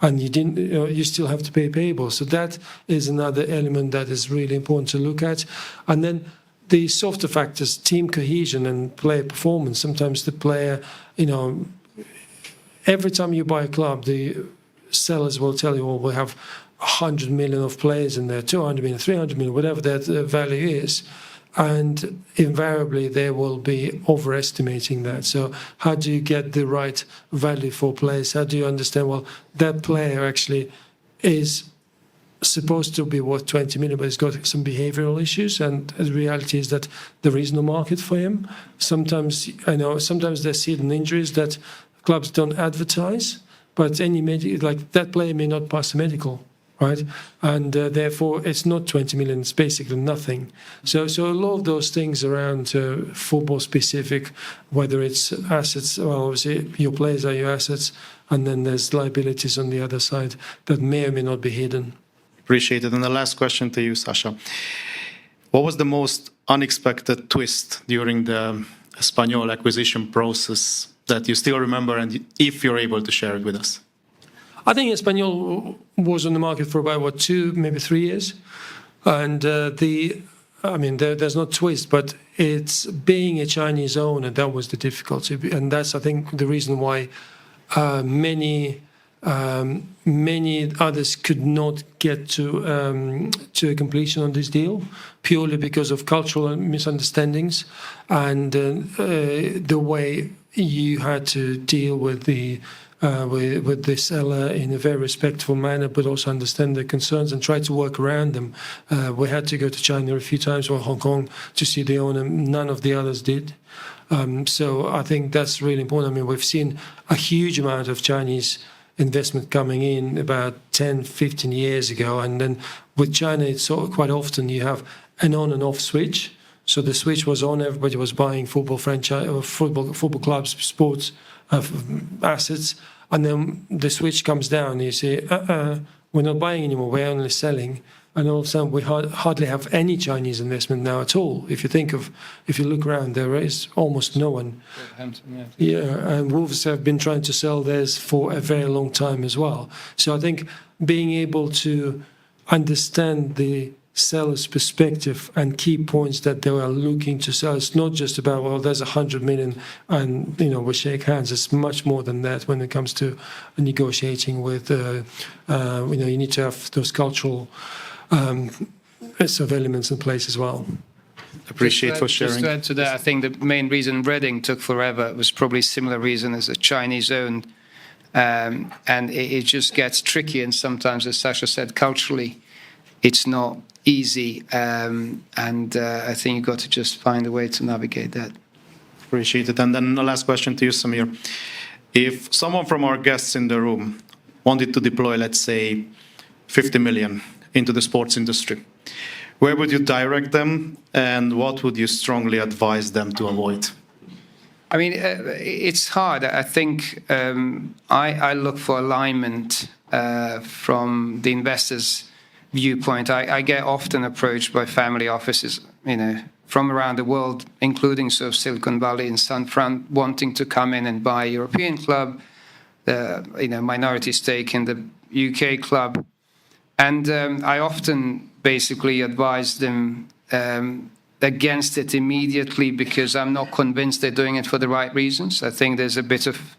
and you didn't, you still have to pay payables. So that is another element that is really important to look at. And then the softer factors, team cohesion and player performance. Sometimes the player, every time you buy a club, the sellers will tell you, well, we have 100 million of players in there, 200 million, 300 million, whatever that value is. And invariably, they will be overestimating that. So how do you get the right value for players? How do you understand, well, that player actually is supposed to be worth 20 million, but he's got some behavioral issues, and the reality is that there is no market for him. Sometimes there's hidden injuries that clubs don't advertise, but like that player may not pass a medical, right? And therefore, it's not 20 million, it's basically nothing. So a lot of those things around football specific, whether it's assets, well, obviously your players are your assets, and then there's liabilities on the other side that may or may not be hidden. Appreciate it. And the last question to you, Sasha. What was the most unexpected twist during the Espanyol acquisition process that you still remember, and if you're able to share it with us? I think Espanyol was on the market for about, 2, maybe 3 years. And there's no twist, but it's being a Chinese owner, that was the difficulty. And that's, I think, the reason why many others could not get to a completion on this deal, purely because of cultural misunderstandings and the way you had to deal with the seller in a very respectful manner, but also understand their concerns and try to work around them. We had to go to China a few times or Hong Kong to see the owner. None of the others did. So I think that's really important. I mean, we've seen a huge amount of Chinese investment coming in about 10, 15 years ago. And then with China, it's sort of quite often you have an on and off switch. So the switch was on, everybody was buying football franchise or football clubs, sports assets. And then the switch comes down. You say, we're not buying anymore, we're only selling. And all of a sudden, we hardly have any Chinese investment now at all. If you look around, there is almost no one. And Wolves have been trying to sell theirs for a very long time as well. So I think being able to understand the seller's perspective and key points that they are looking to sell. It's not just about, well, there's 100 million and, we shake hands. It's much more than that when it comes to negotiating with, you need to have those cultural sort of elements in place as well. Appreciate for sharing. Just to add to that, I think the main reason Reading took forever was probably a similar reason as a Chinese owned. And it just gets tricky. And sometimes, as Sasha said, culturally, it's not easy, and I think you've got to just find a way to navigate that. Appreciate it. And then the last question to you, Samir. If someone from our guests in the room wanted to deploy, let's say, 50 million into the sports industry, where would you direct them, and what would you strongly advise them to avoid? I mean, it's hard. I think I look for alignment from the investors' viewpoint. I get often approached by family offices, from around the world, including sort of Silicon Valley and San Fran, wanting to come in and buy a European club, minority stake in the UK club. And I often basically advise them against it immediately because I'm not convinced they're doing it for the right reasons. I think there's a bit of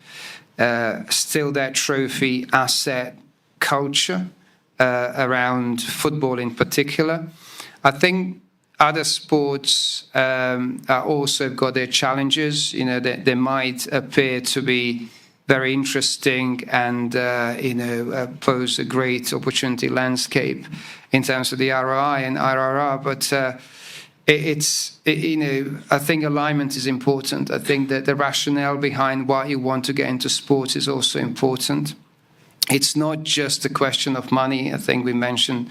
still that trophy asset culture around football in particular. I think other sports are also got their challenges. They might appear to be very interesting and pose a great opportunity landscape in terms of the ROI and IRR. But I think alignment is important. I think that the rationale behind why you want to get into sports is also important. It's not just a question of money. I think we mentioned,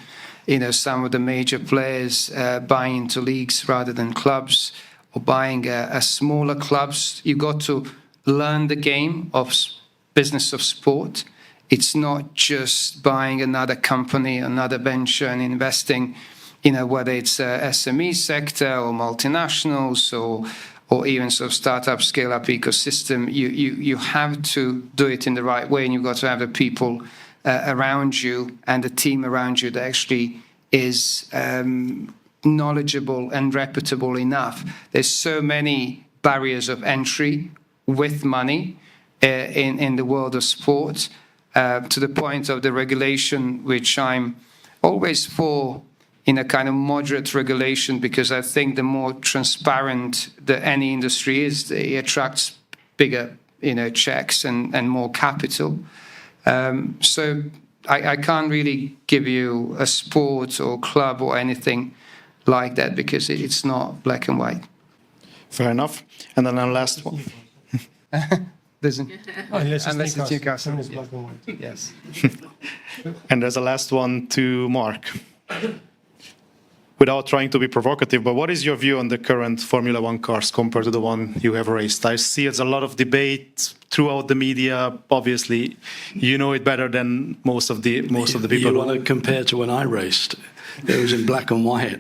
some of the major players buying into leagues rather than clubs or buying a smaller clubs. You got to learn the game of business of sport. It's not just buying another company, another venture and investing, whether it's SME sector or multinationals or even sort of startup, scale-up ecosystem. You have to do it in the right way, and you've got to have the people around you and the team around you that actually is knowledgeable and reputable enough. There's so many barriers of entry with money in the world of sport, to the point of the regulation, which I'm always for, in a kind of moderate regulation, because I think the more transparent that any industry is, it attracts bigger, checks and more capital. So I can't really give you a sport or club or anything like that because it's not black and white. Fair enough. And then our last one. Unless it's Newcastle. Yes. And there's a last one to Mark. Without trying to be provocative, but what is your view on the current Formula One cars compared to the one you have raced? I see it's a lot of debate throughout the media. Obviously, you know it better than most of the people. You want to compare to when I raced? It was in black and white.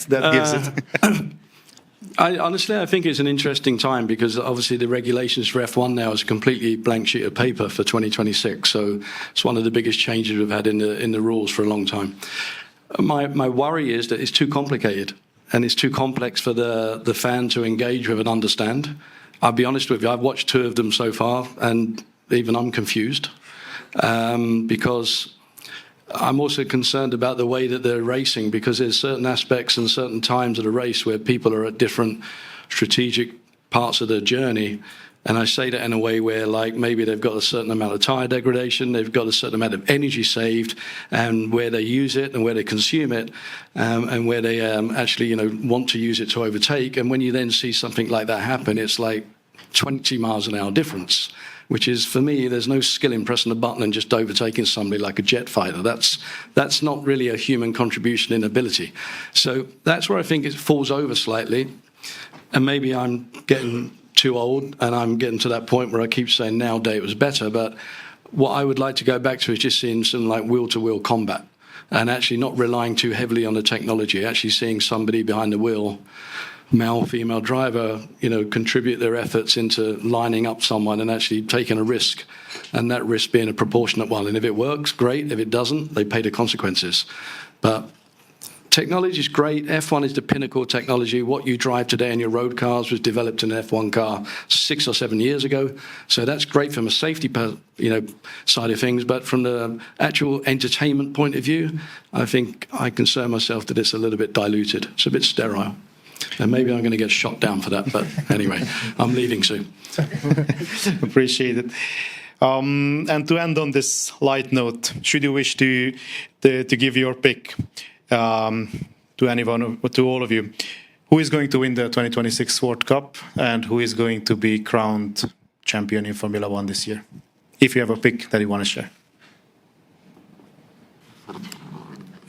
that gives it. Honestly, I think it's an interesting time because obviously the regulations for F1 now is a completely blank sheet of paper for 2026. So it's one of the biggest changes we've had in the rules for a long time. My worry is that it's too complicated and it's too complex for the fan to engage with and understand. I'll be honest with you, I've watched 2 of them so far and even I'm confused because I'm also concerned about the way that they're racing because there's certain aspects and certain times of the race where people are at different strategic parts of the journey. And I say that in a way where, like, maybe they've got a certain amount of tire degradation, they've got a certain amount of energy saved, and where they use it and where they consume it, and where they actually, want to use it to overtake. And when you then see something like that happen, it's like 20 miles an hour difference, which is, for me, there's no skill in pressing a button and just overtaking somebody like a jet fighter. That's not really a human contribution in ability. So that's where I think it falls over slightly. And maybe I'm getting too old and I'm getting to that point where I keep saying nowadays it was better. But what I would like to go back to is just seeing some like wheel-to-wheel combat and actually not relying too heavily on the technology, actually seeing somebody behind the wheel, male, female driver, contribute their efforts into lining up someone and actually taking a risk, and that risk being a proportionate one. And if it works, great. If it doesn't, they pay the consequences. But technology is great. F1 is the pinnacle of technology. What you drive today in your road cars was developed in an F1 car 6 or 7 years ago. So that's great from a safety, side of things. But from the actual entertainment point of view, I think I concern myself that it's a little bit diluted. It's a bit sterile. And maybe I'm going to get shot down for that. But anyway, I'm leaving soon. Appreciate it. And to end on this light note, should you wish to give your pick to anyone, to all of you, who is going to win the 2026 World Cup and who is going to be crowned champion in Formula One this year? If you have a pick that you want to share.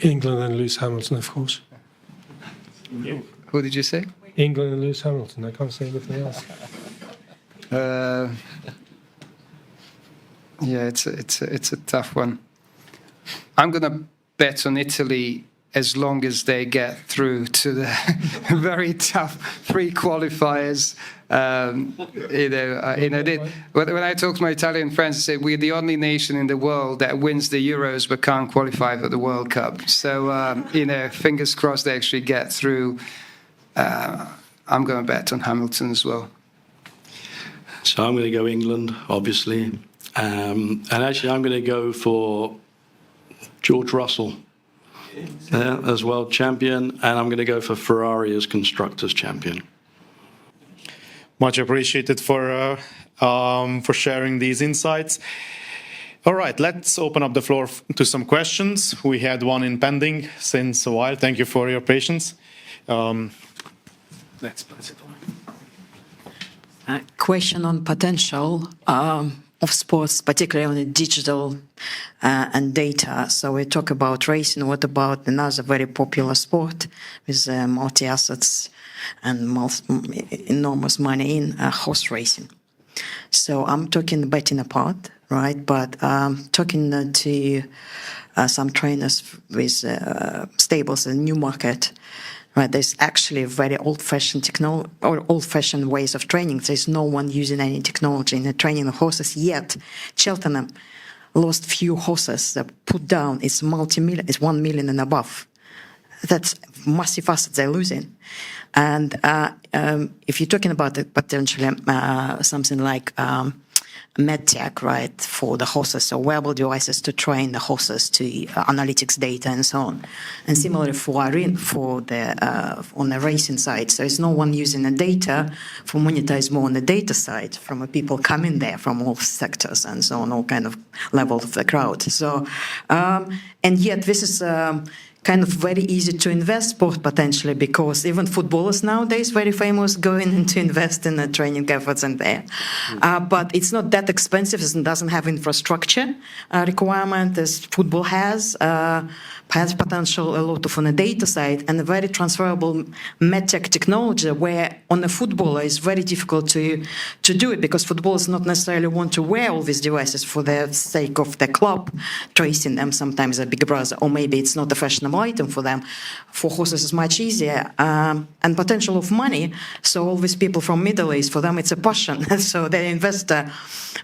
England and Lewis Hamilton, of course. Who did you say? England and Lewis Hamilton. I can't say anything else. Yeah, it's a tough one. I'm going to bet on Italy as long as they get through to the very tough pre-qualifiers. When I talk to my Italian friends, I say we're the only nation in the world that wins the Euros but can't qualify for the World Cup. So, fingers crossed they actually get through. I'm going to bet on Hamilton as well. So I'm going to go England, obviously. And actually, I'm going to go for George Russell as world champion, and I'm going to go for Ferrari as constructors champion. Much appreciated for sharing these insights. All right, let's open up the floor to some questions. We had one in pending since a while. Thank you for your patience. Let's pass it on. Question on potential of sports, particularly on the digital and data. So we talk about racing. What about another very popular sport with multi-assets and enormous money in horse racing? So I'm talking betting apart, right? But talking to some trainers with stables in Newmarket. Right, there's actually a very old-fashioned old-fashioned ways of training. There's no one using any technology in the training of horses yet. Cheltenham lost few horses that put down. It's multi-million. It's 1 million and above. That's massive assets they're losing. And if you're talking about the potentially something like medtech, right, for the horses, so wearable devices to train the horses to analytics data and so on. And similarly for the on the racing side, so it's no one using the data for monetize more on the data side from people coming there from all sectors and so on, all kind of levels of the crowd. So and yet this is kind of very easy to invest sport potentially, because even footballers nowadays very famous going into invest in the training efforts and there. But it's not that expensive and doesn't have infrastructure requirement as football has potential a lot of on the data side, and a very transferable medtech technology where on a footballer it's very difficult to do it, because footballers not necessarily want to wear all these devices for the sake of the club tracing them, sometimes a big brother, or maybe it's not a fashionable item for them. For horses it's much easier, and potential of money. So all these people from Middle East, for them it's a passion. So they invest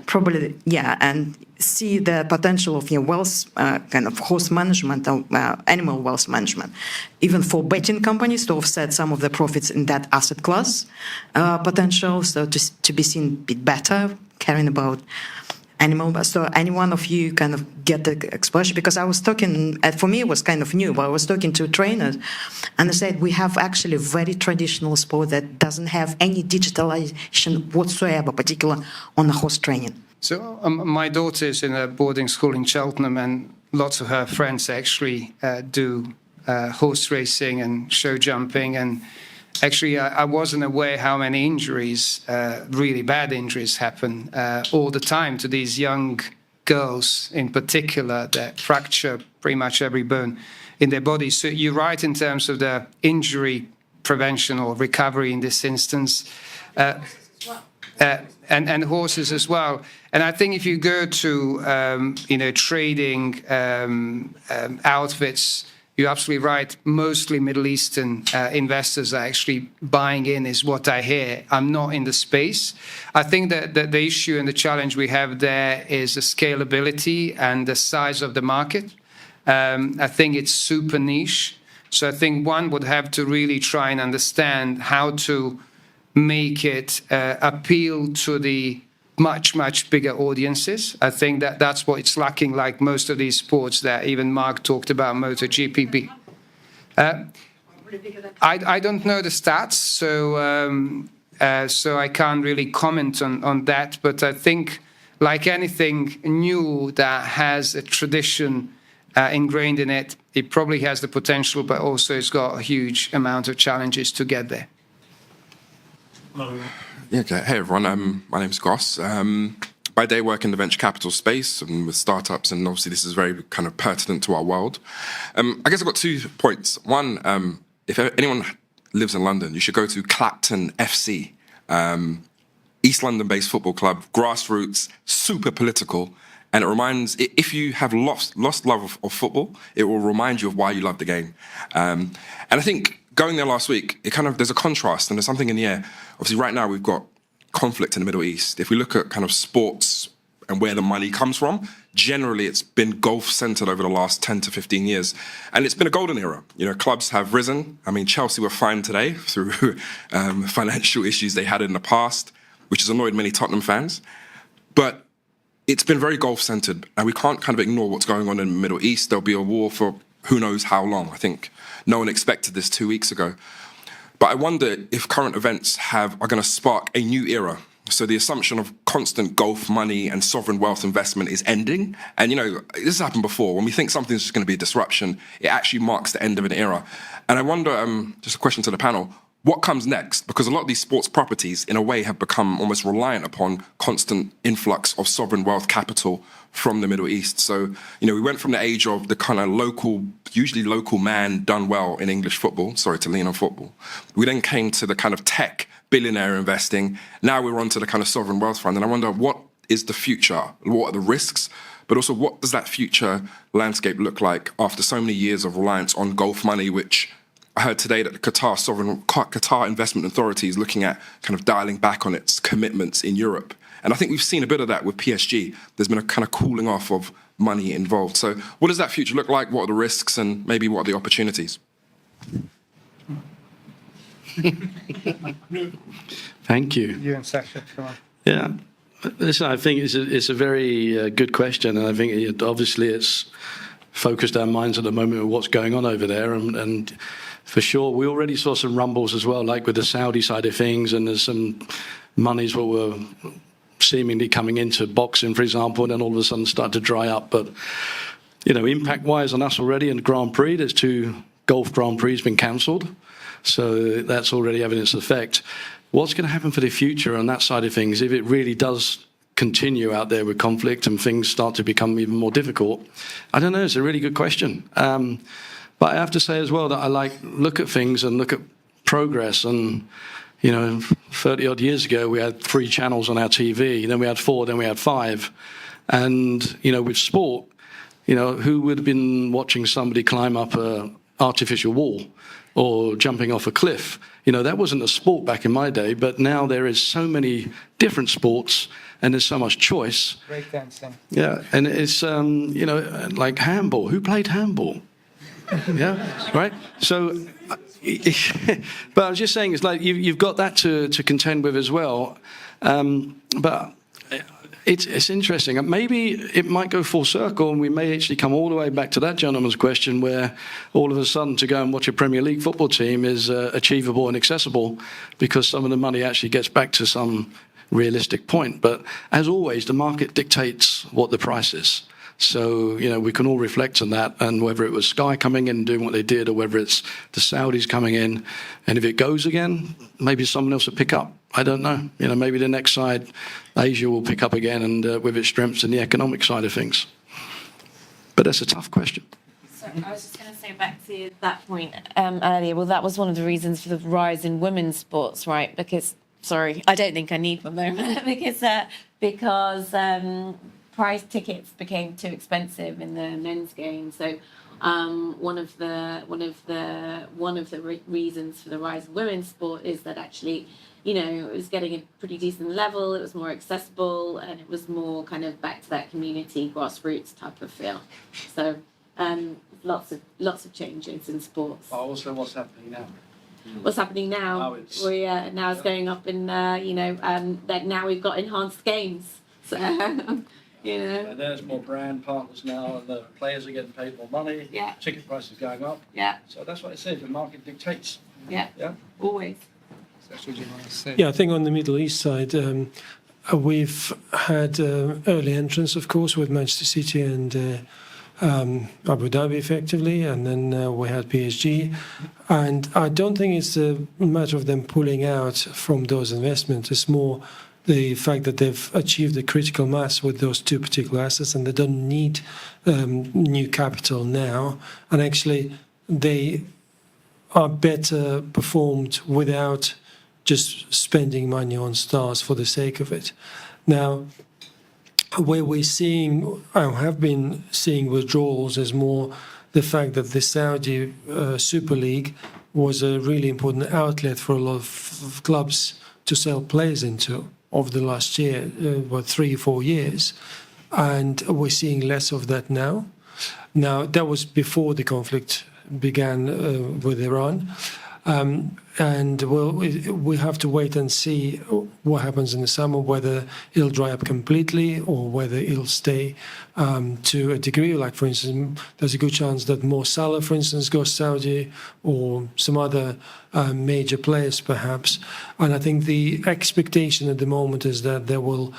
probably, and see the potential of wealth, kind of horse management, animal wealth management, even for betting companies to offset some of the profits in that asset class potential, so to be seen a bit better, caring about animal. So any one of you kind of get the exposure? Because I was talking, for me it was kind of new, but I was talking to trainers and they said we have actually a very traditional sport that doesn't have any digitalization whatsoever, particularly on the horse training. So my daughter's in a boarding school in Cheltenham, and lots of her friends actually do horse racing and show jumping. And actually, I wasn't aware how many injuries, really bad injuries, happen all the time to these young girls in particular that fracture pretty much every bone in their body. So you're right in terms of the injury prevention or recovery in this instance. And horses as well. And I think if you go to, trading outfits, you're absolutely right. Mostly Middle Eastern investors are actually buying in, is what I hear. I'm not in the space. I think that the issue and the challenge we have there is the scalability and the size of the market. I think it's super niche. So I think one would have to really try and understand how to make it appeal to the much bigger audiences. I think that that's what it's lacking, like most of these sports that even Mark talked about, MotoGP. I don't know the stats, so I can't really comment on that. But I think, like anything new that has a tradition ingrained in it, it probably has the potential, but also it's got a huge amount of challenges to get there. Yeah, okay. Hey everyone, my name's Goss. By day work in the venture capital space and with startups, and obviously this is very kind of pertinent to our world. I guess I've got 2 points. One, if anyone lives in London, you should go to Clapton FC, East London-based football club, grassroots, super political, and it reminds, if you have lost love of football, it will remind you of why you love the game. And I think going there last week, there's a contrast and there's something in the air. Obviously, right now we've got conflict in the Middle East. If we look at kind of sports and where the money comes from, generally it's been golf-centered over the last 10 to 15 years. And it's been a golden era. Clubs have risen. I mean, Chelsea were fined today through financial issues they had in the past, which has annoyed many Tottenham fans. But it's been very golf-centered, and we can't kind of ignore what's going on in the Middle East. There'll be a war for who knows how long. I think no one expected this 2 weeks ago. But I wonder if current events are going to spark a new era. So the assumption of constant Gulf money and sovereign wealth investment is ending. And, this has happened before. When we think something's just going to be a disruption, it actually marks the end of an era. And I wonder, just a question to the panel, what comes next? Because a lot of these sports properties, in a way, have become almost reliant upon constant influx of sovereign wealth capital from the Middle East. So, we went from the age of the kind of usually local man done well in English football, sorry to lean on football. We then came to the kind of tech billionaire investing. Now we're on to the kind of sovereign wealth fund. And I wonder, what is the future? What are the risks? But also, what does that future landscape look like after so many years of reliance on Gulf money, which I heard today that the Qatar Investment Authority is looking at kind of dialing back on its commitments in Europe. And I think we've seen a bit of that with PSG. There's been a kind of cooling off of money involved. So what does that future look like? What are the risks and maybe what are the opportunities? Thank you. You and Sasha, come on. Yeah. Listen, I think it's a very good question. And I think obviously it's focused our minds at the moment on what's going on over there. And for sure, we already saw some rumbles as well, like with the Saudi side of things. And there's some monies what were seemingly coming into boxing, for example, and then all of a sudden start to dry up. But, impact-wise on us already in the Grand Prix, there's 2 Golf Grand Prix been cancelled. So that's already having its effect. What's going to happen for the future on that side of things, if it really does continue out there with conflict and things start to become even more difficult? I don't know. It's a really good question. But I have to say as well that I look at things and look at progress. And, 30-odd years ago, we had 3 channels on our TV. Then we had 4, then we had 5. And, with sport, who would have been watching somebody climb up an artificial wall or jumping off a cliff? That wasn't a sport back in my day. But now there is so many different sports and there's so much choice. Breakdancing. Yeah, and it's, like handball. Who played handball? Yeah, right? So, but I was just saying, it's like you've got that to contend with as well. But it's interesting. Maybe it might go full circle, and we may actually come all the way back to that gentleman's question, where all of a sudden to go and watch a Premier League football team is achievable and accessible because some of the money actually gets back to some realistic point. But as always, the market dictates what the price is. So, we can all reflect on that, and whether it was Sky coming in and doing what they did, or whether it's the Saudis coming in, and if it goes again, maybe someone else will pick up. I don't know. Maybe the next side, Asia will pick up again, and with its strengths in the economic side of things. But that's a tough question. So I was just going to say back to that point earlier. Well, that was one of the reasons for the rise in women's sports, right? Because, sorry, I don't think I need one moment because prize tickets became too expensive in the men's game. So one of the reasons for the rise of women's sport is that actually, it was getting a pretty decent level. It was more accessible, and it was more kind of back to that community grassroots type of feel. So lots of changes in sports. Also, what's happening now? What's happening now? Now it's going up in that now we've got enhanced games. So. And there's more brand partners now, and the players are getting paid more money. Yeah. Ticket prices going up. Yeah. So that's what I said. The market dictates. Yeah. Yeah. Always. Yeah, I think on the Middle East side, we've had early entrants, of course, with Manchester City and Abu Dhabi, effectively, and then we had PSG. And I don't think it's a matter of them pulling out from those investments. It's more the fact that they've achieved a critical mass with those two particular assets, and they don't need new capital now. And actually, they are better performed without just spending money on stars for the sake of it. Now, where we're seeing, I have been seeing withdrawals, is more the fact that the Saudi Super League was a really important outlet for a lot of clubs to sell players into over the last year, 3 or 4 years. And we're seeing less of that now. Now, that was before the conflict began with Iran. And we have to wait and see what happens in the summer, whether it'll dry up completely or whether it'll stay to a degree. Like, for instance, there's a good chance that Mo Salah, for instance, goes Saudi, or some other major players perhaps. And I think the expectation at the moment is that they will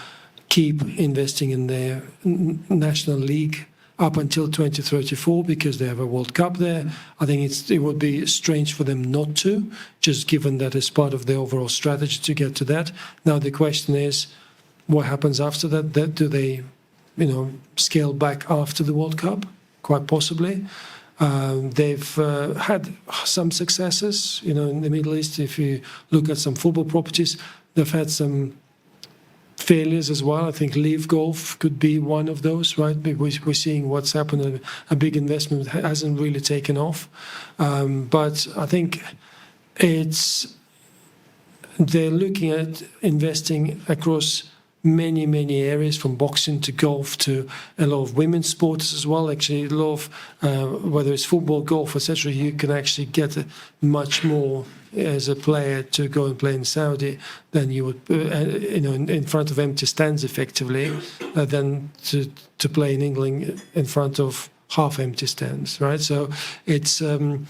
keep investing in their national league up until 2034, because they have a World Cup there. I think it would be strange for them not to, just given that it's part of the overall strategy to get to that. Now the question is, what happens after that? Do they, scale back after the World Cup? Quite possibly. They've had some successes, in the Middle East. If you look at some football properties, they've had some failures as well. I think Live Golf could be one of those, right? We're seeing what's happened. A big investment hasn't really taken off. But I think they're looking at investing across many, many areas, from boxing to golf to a lot of women's sports as well. Actually, a lot of, whether it's football, golf, etc., you can actually get much more as a player to go and play in Saudi than you would, in front of empty stands, effectively, than to play in England in front of half-empty stands, right? So it's been,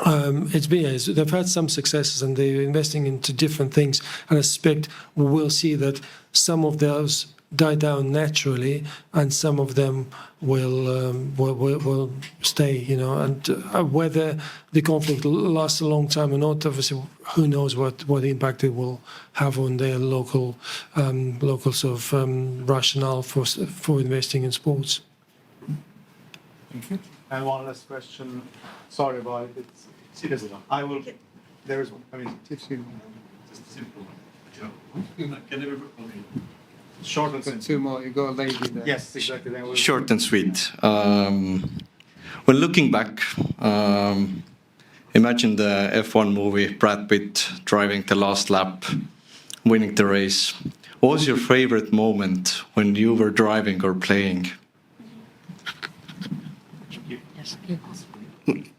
they've had some successes, and they're investing into different things, and I suspect we'll see that some of those die down naturally, and some of them will stay, and whether the conflict lasts a long time or not, obviously, who knows what impact it will have on their local sort of rationale for investing in sports. Thank you. And one last question. Sorry about it. Seriously, there is one. I mean, just simple. Short and sweet. Two more. You got a lady there. Yes, exactly. Short and sweet. When looking back, imagine the F1 movie, Brad Pitt driving the last lap, winning the race. What was your favorite moment when you were driving or playing?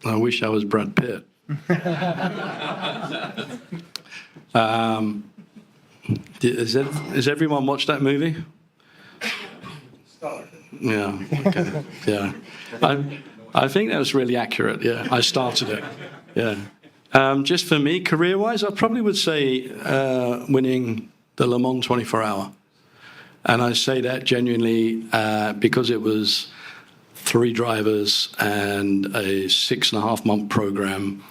I wish I was Brad Pitt. Has everyone watched that movie? Yeah. Okay. Yeah. I think that was really accurate. Yeah. I started it. Yeah. Just for me, career-wise, I probably would say winning the Le Mans 24-hour. And I say that genuinely because it was 3 drivers and a 6.5-month program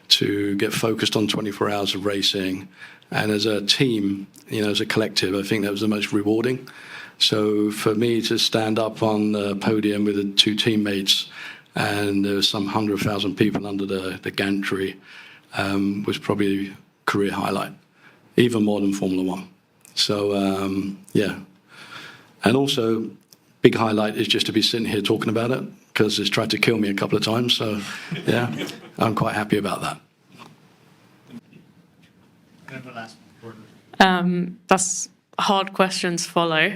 to get focused on 24 hours of racing. And as a team, as a collective, I think that was the most rewarding. So for me to stand up on the podium with the 2 teammates, and there was some 100,000 people under the gantry, was probably a career highlight, even more than Formula One. So, yeah. And also, big highlight is just to be sitting here talking about it, because it's tried to kill me a couple of times. So, yeah, I'm quite happy about that. That's a hard question to follow.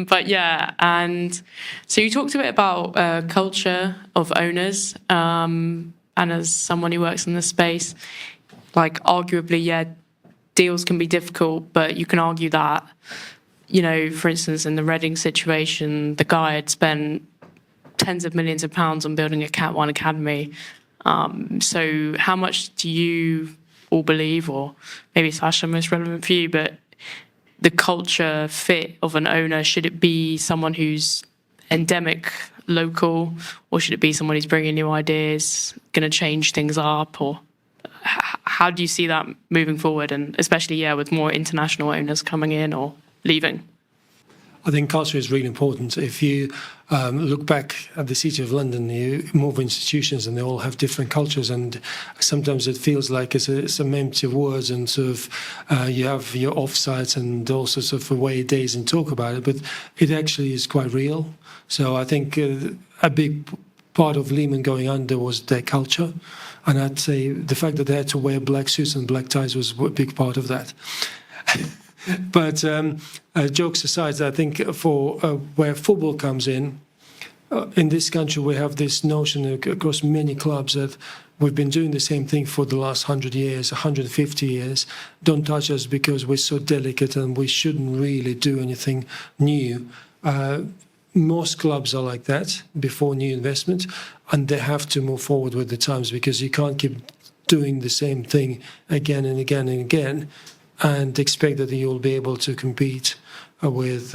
But yeah, and so you talked a bit about culture of owners, and as someone who works in this space, like arguably, yeah, deals can be difficult, but you can argue that, for instance, in the Reading situation, the guy had spent tens of millions of pounds on building a Cat 1 academy. So how much do you all believe, or maybe Sasha, most relevant for you, but the culture fit of an owner, should it be someone who's endemic, local, or should it be someone who's bringing new ideas, going to change things up, or how do you see that moving forward, and especially, yeah, with more international owners coming in or leaving? I think culture is really important. If you look back at the City of London, you move institutions and they all have different cultures, and sometimes it feels like it's some empty words, and sort of you have your offsites and all sorts of away days and talk about it, but it actually is quite real. So I think a big part of Lehman going under was their culture, and I'd say the fact that they had to wear black suits and black ties was a big part of that. But jokes aside, I think for where football comes in this country, we have this notion across many clubs that we've been doing the same thing for the last 100 years, 150 years. Don't touch us because we're so delicate and we shouldn't really do anything new. Most clubs are like that before new investment, and they have to move forward with the times, because you can't keep doing the same thing again and again and again and expect that you'll be able to compete with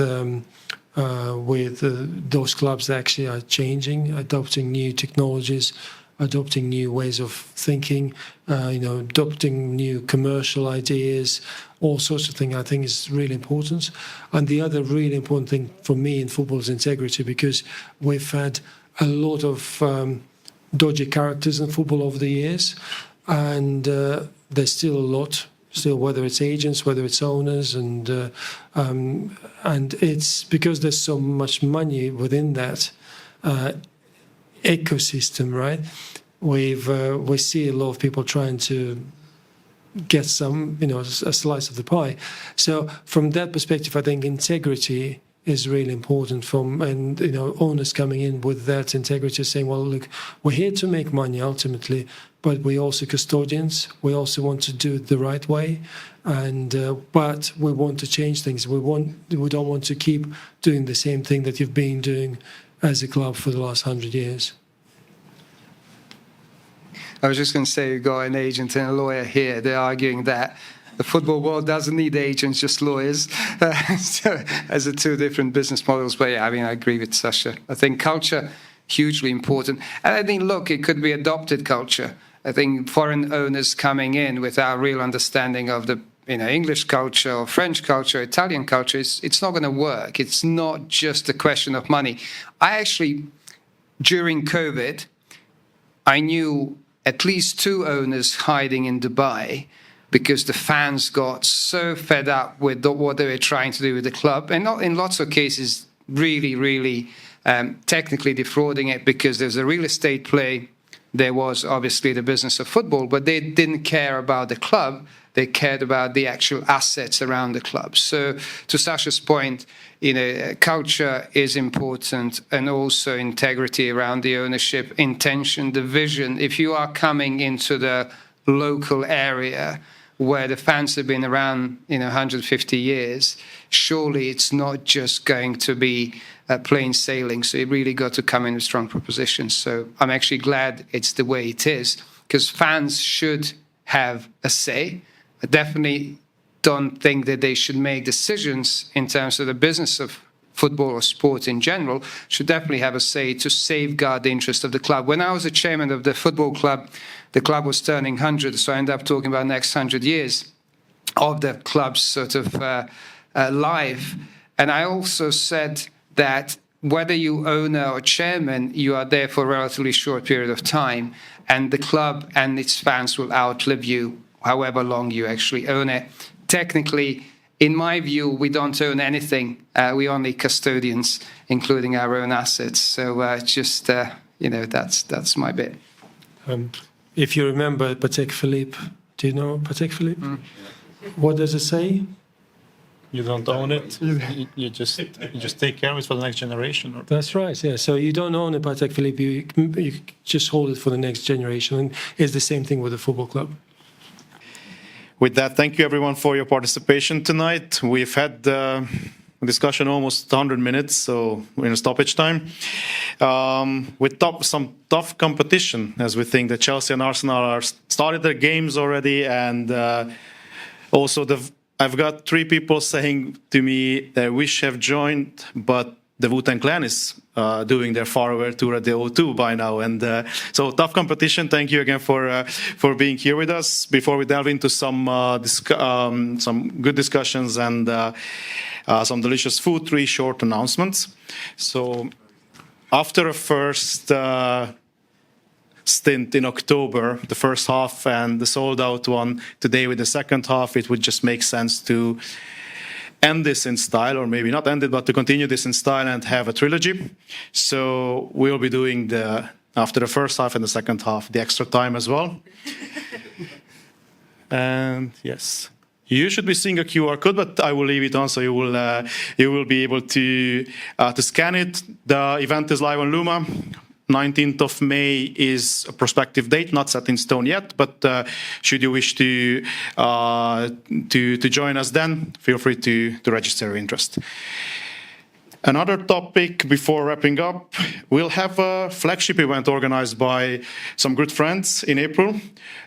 those clubs that actually are changing, adopting new technologies, adopting new ways of thinking, adopting new commercial ideas, all sorts of things. I think is really important. And the other really important thing for me in football is integrity, because we've had a lot of dodgy characters in football over the years, and there's still a lot. Still, whether it's agents, whether it's owners, and it's because there's so much money within that ecosystem, right? We see a lot of people trying to get some, a slice of the pie. So from that perspective, I think integrity is really important. Owners coming in with that integrity, saying, well, look, we're here to make money ultimately, but we're also custodians. We also want to do it the right way, but we want to change things. We don't want to keep doing the same thing that you've been doing as a club for the last 100 years. I was just going to say, you've got an agent and a lawyer here. They're arguing that the football world doesn't need agents, just lawyers. So, as the 2 different business models. But yeah, I agree with Sasha. I think culture, hugely important. And I think, look, it could be adopted culture. I think foreign owners coming in without real understanding of the English culture or French culture, Italian culture, it's not going to work. It's not just a question of money. I actually, during COVID, I knew at least 2 owners hiding in Dubai because the fans got so fed up with what they were trying to do with the club, and not in lots of cases really, really technically defrauding it, because there's a real estate play. There was obviously the business of football, but they didn't care about the club. They cared about the actual assets around the club. So to Sasha's point, culture is important, and also integrity around the ownership, intention, the vision. If you are coming into the local area where the fans have been around, 150 years, surely it's not just going to be plain sailing. So you really got to come in with strong propositions. So I'm actually glad it's the way it is, because fans should have a say. I definitely don't think that they should make decisions in terms of the business of football or sport in general, should definitely have a say to safeguard the interest of the club. When I was a chairman of the football club, the club was turning 100, so I ended up talking about the next 100 years of the club's sort of life. And I also said that whether you owner or chairman, you are there for a relatively short period of time, and the club and its fans will outlive you however long you actually own it. Technically, in my view, we don't own anything. We're only custodians, including our own assets. So that's my bit. If you remember Patek Philippe, do you know Patek Philippe? What does it say? You don't own it. You just take care of it for the next generation. That's right. Yeah. So you don't own a Patek Philippe. You just hold it for the next generation. And it's the same thing with the football club. With that, thank you everyone for your participation tonight. We've had a discussion almost 100 minutes, so we're in stoppage time. With some tough competition, as we think that Chelsea and Arsenal are started their games already, and also I've got 3 people saying to me they wish have joined, but the Wu-Tang Clan is doing their farewell tour at the O2 by now, and so tough competition. Thank you again for being here with us. Before we delve into some good discussions and some delicious food, 3 short announcements. So after a first stint in October, the first half, and the sold-out one today with the second half, it would just make sense to end this in style, or maybe not end it, but to continue this in style and have a trilogy. So we'll be doing after the first half and the second half, the extra time as well. And yes, you should be seeing a QR code, but I will leave it on so you will be able to scan it. The event is live on Luma. 19th of May is a prospective date, not set in stone yet, but should you wish to join us then, feel free to register your interest. Another topic before wrapping up, we'll have a flagship event organized by some good friends in April.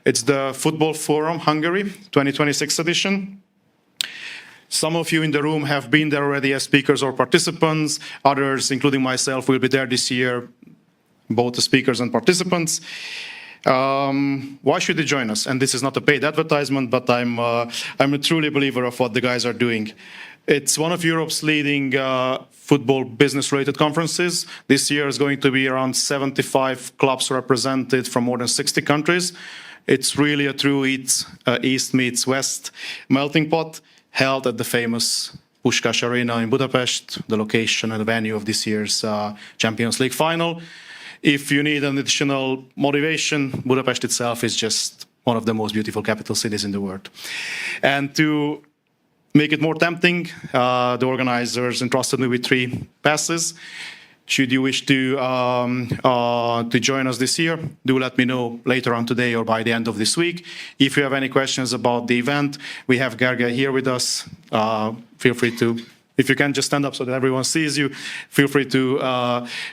It's the Football Forum Hungary 2026 edition. Some of you in the room have been there already as speakers or participants. Others, including myself, will be there this year, both the speakers and participants. Why should you join us? And this is not a paid advertisement, but I'm a truly believer of what the guys are doing. It's one of Europe's leading football business-related conferences. This year is going to be around 75 clubs represented from more than 60 countries. It's really a true East meets West melting pot, held at the famous Puskás Arena in Budapest, the location and the venue of this year's Champions League final. If you need an additional motivation, Budapest itself is just one of the most beautiful capital cities in the world. And to make it more tempting, the organizers entrusted me with 3 passes. Should you wish to join us this year, do let me know later on today or by the end of this week. If you have any questions about the event, we have Gergely here with us. Feel free to, if you can just stand up so that everyone sees you, feel free to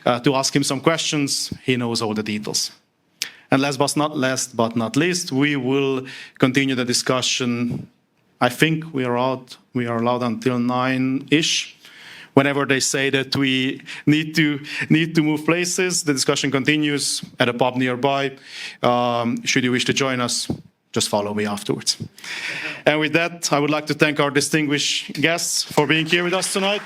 ask him some questions. He knows all the details. And last but not least, we will continue the discussion. I think we are allowed until 9-ish. Whenever they say that we need to move places, the discussion continues at a pub nearby. Should you wish to join us, just follow me afterwards. And with that, I would like to thank our distinguished guests for being here with us tonight.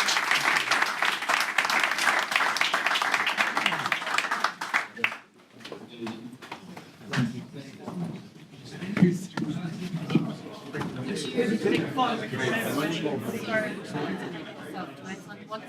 What's